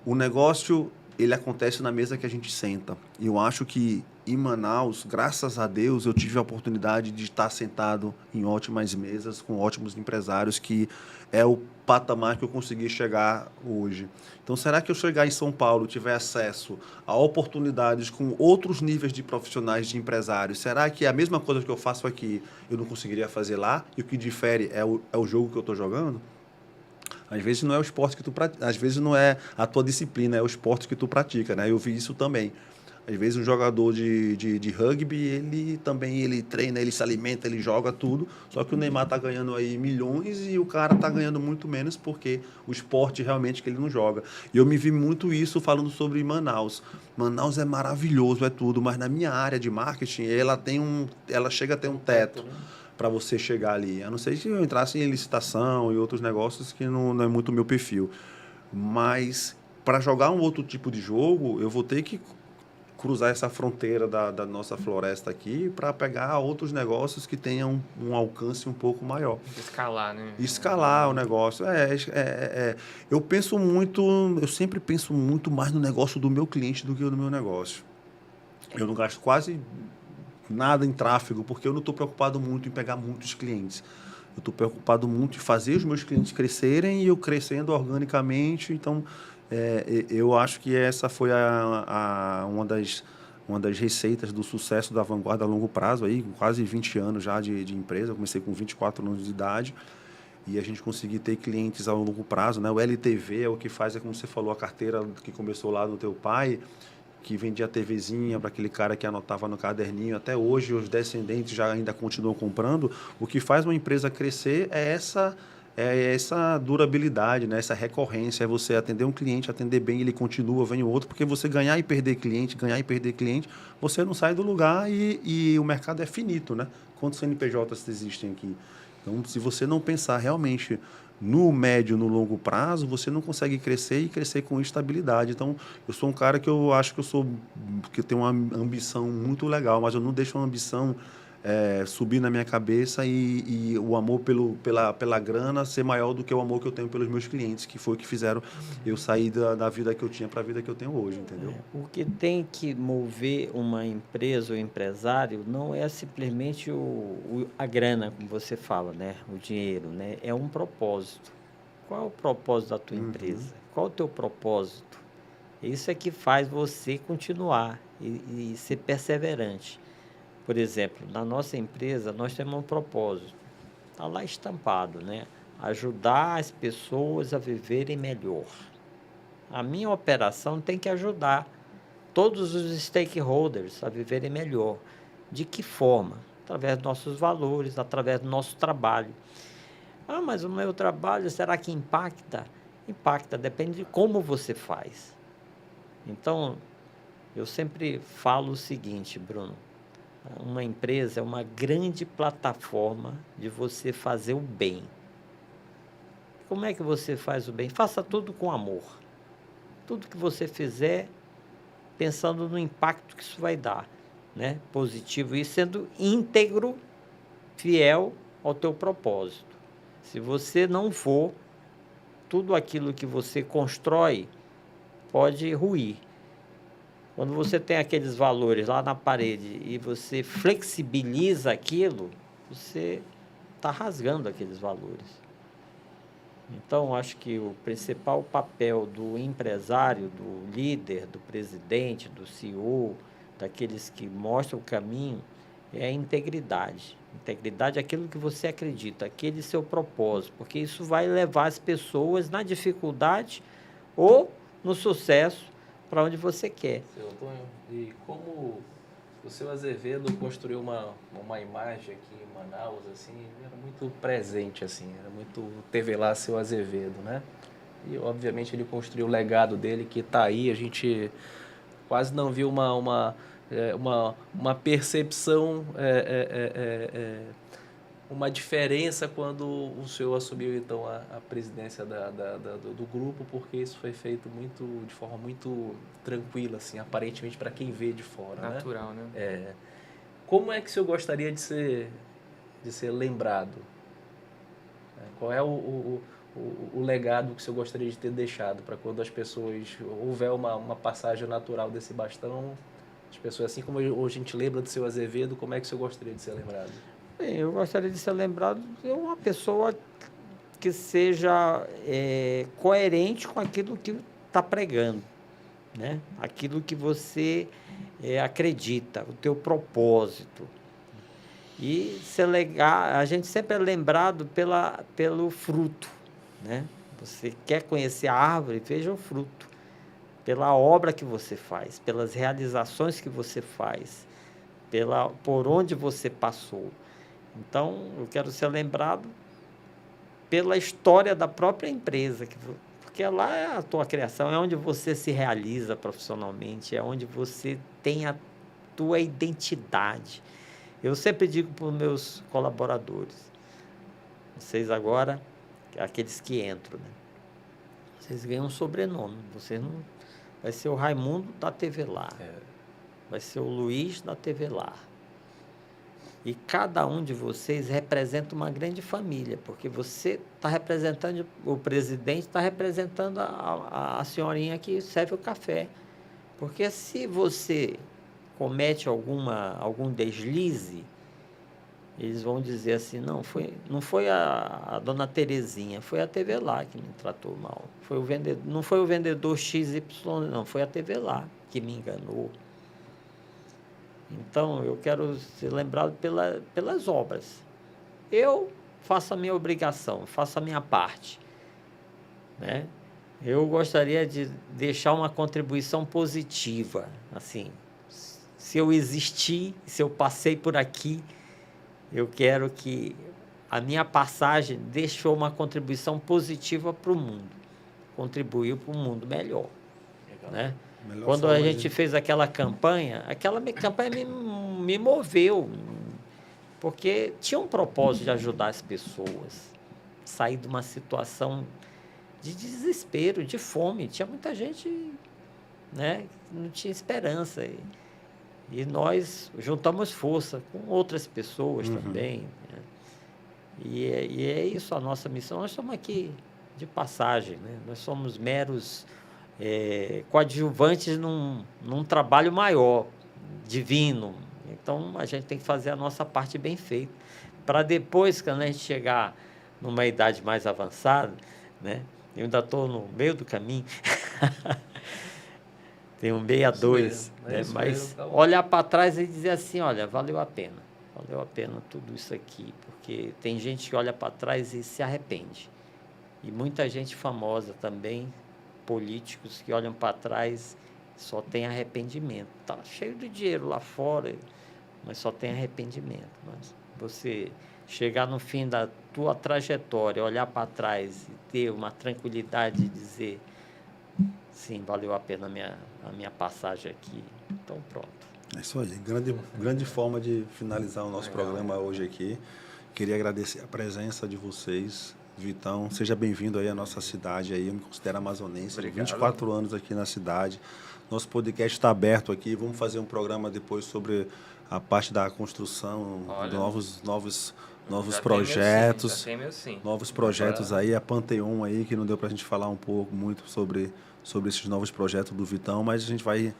O negócio, ele acontece na mesa que a gente senta. E eu acho que em Manaus, graças a Deus, eu tive a oportunidade de estar sentado em ótimas mesas, com ótimos empresários, que é o patamar que eu consegui chegar hoje. Então, será que eu chegar em São Paulo e tiver acesso a oportunidades com outros níveis de profissionais, de empresários, será que a mesma coisa que eu faço aqui eu não conseguiria fazer lá? E o que difere é o jogo que eu estou jogando? Às vezes não é o esporte que tu pratica, às vezes não é a tua disciplina, é o esporte que tu pratica, né? Eu vi isso também. Às vezes um jogador de rugby, ele treina, ele se alimenta, ele joga tudo, só que o Neymar tá ganhando aí milhões e o cara tá ganhando muito menos porque o esporte realmente que ele não joga. E eu me vi muito isso falando sobre Manaus. Manaus é maravilhoso, é tudo, mas na minha área de marketing, ela chega a ter um teto para você chegar ali. A não ser que eu entrasse em licitação e outros negócios que não é muito o meu perfil. Mas para jogar um outro tipo de jogo, eu vou ter que cruzar essa fronteira da nossa floresta aqui para pegar outros negócios que tenham um alcance um pouco maior. Escalar, né? Escalar o negócio. Eu sempre penso muito mais no negócio do meu cliente do que no meu negócio. Eu não gasto quase nada em tráfego, porque eu não estou preocupado muito em pegar muitos clientes. Eu estou preocupado muito em fazer os meus clientes crescerem e eu crescendo organicamente. Então, eu acho que essa foi uma das receitas do sucesso da Vanguarda a longo prazo, aí, com quase 20 anos já de empresa. Eu comecei com 24 anos de idade e a gente conseguir ter clientes a longo prazo, né? O LTV é o que faz, como você falou, a carteira que começou lá no teu pai, que vendia a TVzinha para aquele cara que anotava no caderninho. Até hoje, os descendentes já ainda continuam comprando. O que faz uma empresa crescer é essa durabilidade, né? Essa recorrência, é você atender um cliente, atender bem, ele continua, vem o outro, porque você ganhar e perder cliente, você não sai do lugar e o mercado é finito, né? Quantos CNPJs existem aqui? Então, se você não pensar realmente no médio, no longo prazo, você não consegue crescer e crescer com estabilidade. Então, eu sou um cara que eu acho que eu tenho uma ambição muito legal, mas eu não deixo uma ambição subir na minha cabeça e o amor pela grana ser maior do que o amor que eu tenho pelos meus clientes, que foi o que fizeram eu sair da vida que eu tinha para a vida que eu tenho hoje, entendeu? O que tem que mover uma empresa ou empresário não é simplesmente a grana, como você fala, né? O dinheiro, né? É um propósito. Qual é o propósito da tua empresa? Qual é o teu propósito? Isso é que faz você continuar e ser perseverante. Por exemplo, na nossa empresa, nós temos um propósito. Está lá estampado, né? Ajudar as pessoas a viverem melhor. A minha operação tem que ajudar todos os stakeholders a viverem melhor. De que forma? Através dos nossos valores, através do nosso trabalho. Ah, mas o meu trabalho, será que impacta? Impacta, depende de como você faz. Então, eu sempre falo o seguinte, Bruno. Uma empresa é uma grande plataforma de você fazer o bem. Como é que você faz o bem? Faça tudo com amor. Tudo que você fizer, pensando no impacto que isso vai dar, né? Positivo e sendo íntegro, fiel ao teu propósito. Se você não for, tudo aquilo que você constrói pode ruir. Quando você tem aqueles valores lá na parede e você flexibiliza aquilo, você está rasgando aqueles valores. Então, acho que o principal papel do empresário, do líder, do presidente, do CEO, daqueles que mostram o caminho, é a integridade. Integridade é aquilo que você acredita, aquele seu propósito, porque isso vai levar as pessoas na dificuldade ou no sucesso para onde você quer. Seu Antônio, e como o seu Azevedo construiu uma imagem aqui em Manaus, assim, era muito presente, assim, teve lá seu Azevedo, né? E, obviamente, ele construiu o legado dele, que está aí, a gente quase não viu uma percepção, uma diferença quando o senhor assumiu, então, a presidência do grupo, porque isso foi feito de forma muito tranquila, assim, aparentemente, para quem vê de fora. Natural, né? Como é que o senhor gostaria de ser lembrado? Qual é o legado que o senhor gostaria de ter deixado para quando as pessoas houver uma passagem natural desse bastão, as pessoas, assim como hoje a gente lembra do seu Azevedo, como é que o senhor gostaria de ser lembrado? Bem, eu gostaria de ser lembrado de uma pessoa que seja coerente com aquilo que está pregando, né? Aquilo que você acredita, o teu propósito. E a gente sempre é lembrado pelo fruto, né? Você quer conhecer a árvore, veja o fruto. pela obra que você faz, pelas realizações que você faz, por onde você passou. Então, eu quero ser lembrado pela história da própria empresa, porque lá é a tua criação, é onde você se realiza profissionalmente, é onde você tem a tua identidade. Eu sempre digo para os meus colaboradores, vocês agora, aqueles que entram, né? Vocês ganham um sobrenome, vocês não... Vai ser o Raimundo da TV Lar, vai ser o Luiz da TV Lar. E cada um de vocês representa uma grande família, porque você está representando, o presidente está representando a senhorinha que serve o café. Porque se você comete algum deslize, eles vão dizer assim, não foi a dona Terezinha, foi a TV Lá que me tratou mal. Não foi o vendedor XY, não, foi a TV Lá que me enganou. Então, eu quero ser lembrado pelas obras. Eu faço a minha obrigação, faço a minha parte, né? Eu gostaria de deixar uma contribuição positiva, assim, se eu existir, se eu passei por aqui, eu quero que a minha passagem deixou uma contribuição positiva para o mundo, contribuiu para um mundo melhor, né? Quando a gente fez aquela campanha me moveu, porque tinha um propósito de ajudar as pessoas, sair de uma situação de desespero, de fome. Tinha muita gente, né, que não tinha esperança. E nós juntamos força com outras pessoas também, né? E é isso a nossa missão. Nós estamos aqui de passagem, né? Nós somos meros coadjuvantes num trabalho maior, divino. Então, a gente tem que fazer a nossa parte bem feita, para depois, quando a gente chegar numa idade mais avançada, né? Eu ainda estou no meio do caminho, tenho 62, né? Mas olhar para trás e dizer assim, olha, valeu a pena tudo isso aqui, porque tem gente que olha para trás e se arrepende, e muita gente famosa também, políticos que olham para trás, só tem arrependimento. Está cheio de dinheiro lá fora, mas só tem arrependimento. Mas você chegar no fim da tua trajetória, olhar para trás e ter uma tranquilidade de dizer, sim, valeu a pena a minha passagem aqui. Então, pronto. É isso aí. Grande forma de finalizar o nosso programa hoje aqui. Queria agradecer a presença de vocês. Vitão, seja bem-vindo aí à nossa cidade. Aí. Eu me considero amazonense, 24 anos aqui na cidade. Nosso podcast está aberto aqui. Vamos fazer um programa depois sobre a parte da construção, novos projetos. Novos projetos aí, a Panteon aí, que não deu para a gente falar muito sobre esses novos projetos do Vitão, mas a gente vai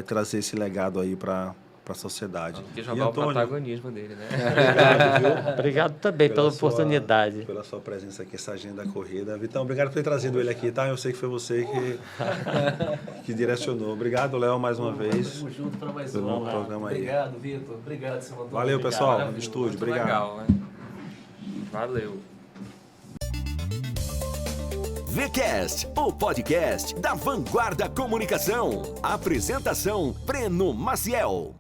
trazer esse legado aí para a sociedade. Tem que jogar o protagonismo dele, né? Obrigado, viu? Obrigado também pela oportunidade. Pela sua presença aqui, essa agenda corrida. Vitão, obrigado por ter trazido ele aqui, tá? Eu sei que foi você que direcionou. Obrigado, Léo, mais uma vez. Tamo junto para mais um programa aí. Obrigado, Vitor. Obrigado, seu Antônio. Valeu, pessoal, no estúdio. Obrigado. Legal, né? Valeu. VCast, o podcast da Vanguarda Comunicação. Apresentação, Breno Maciel.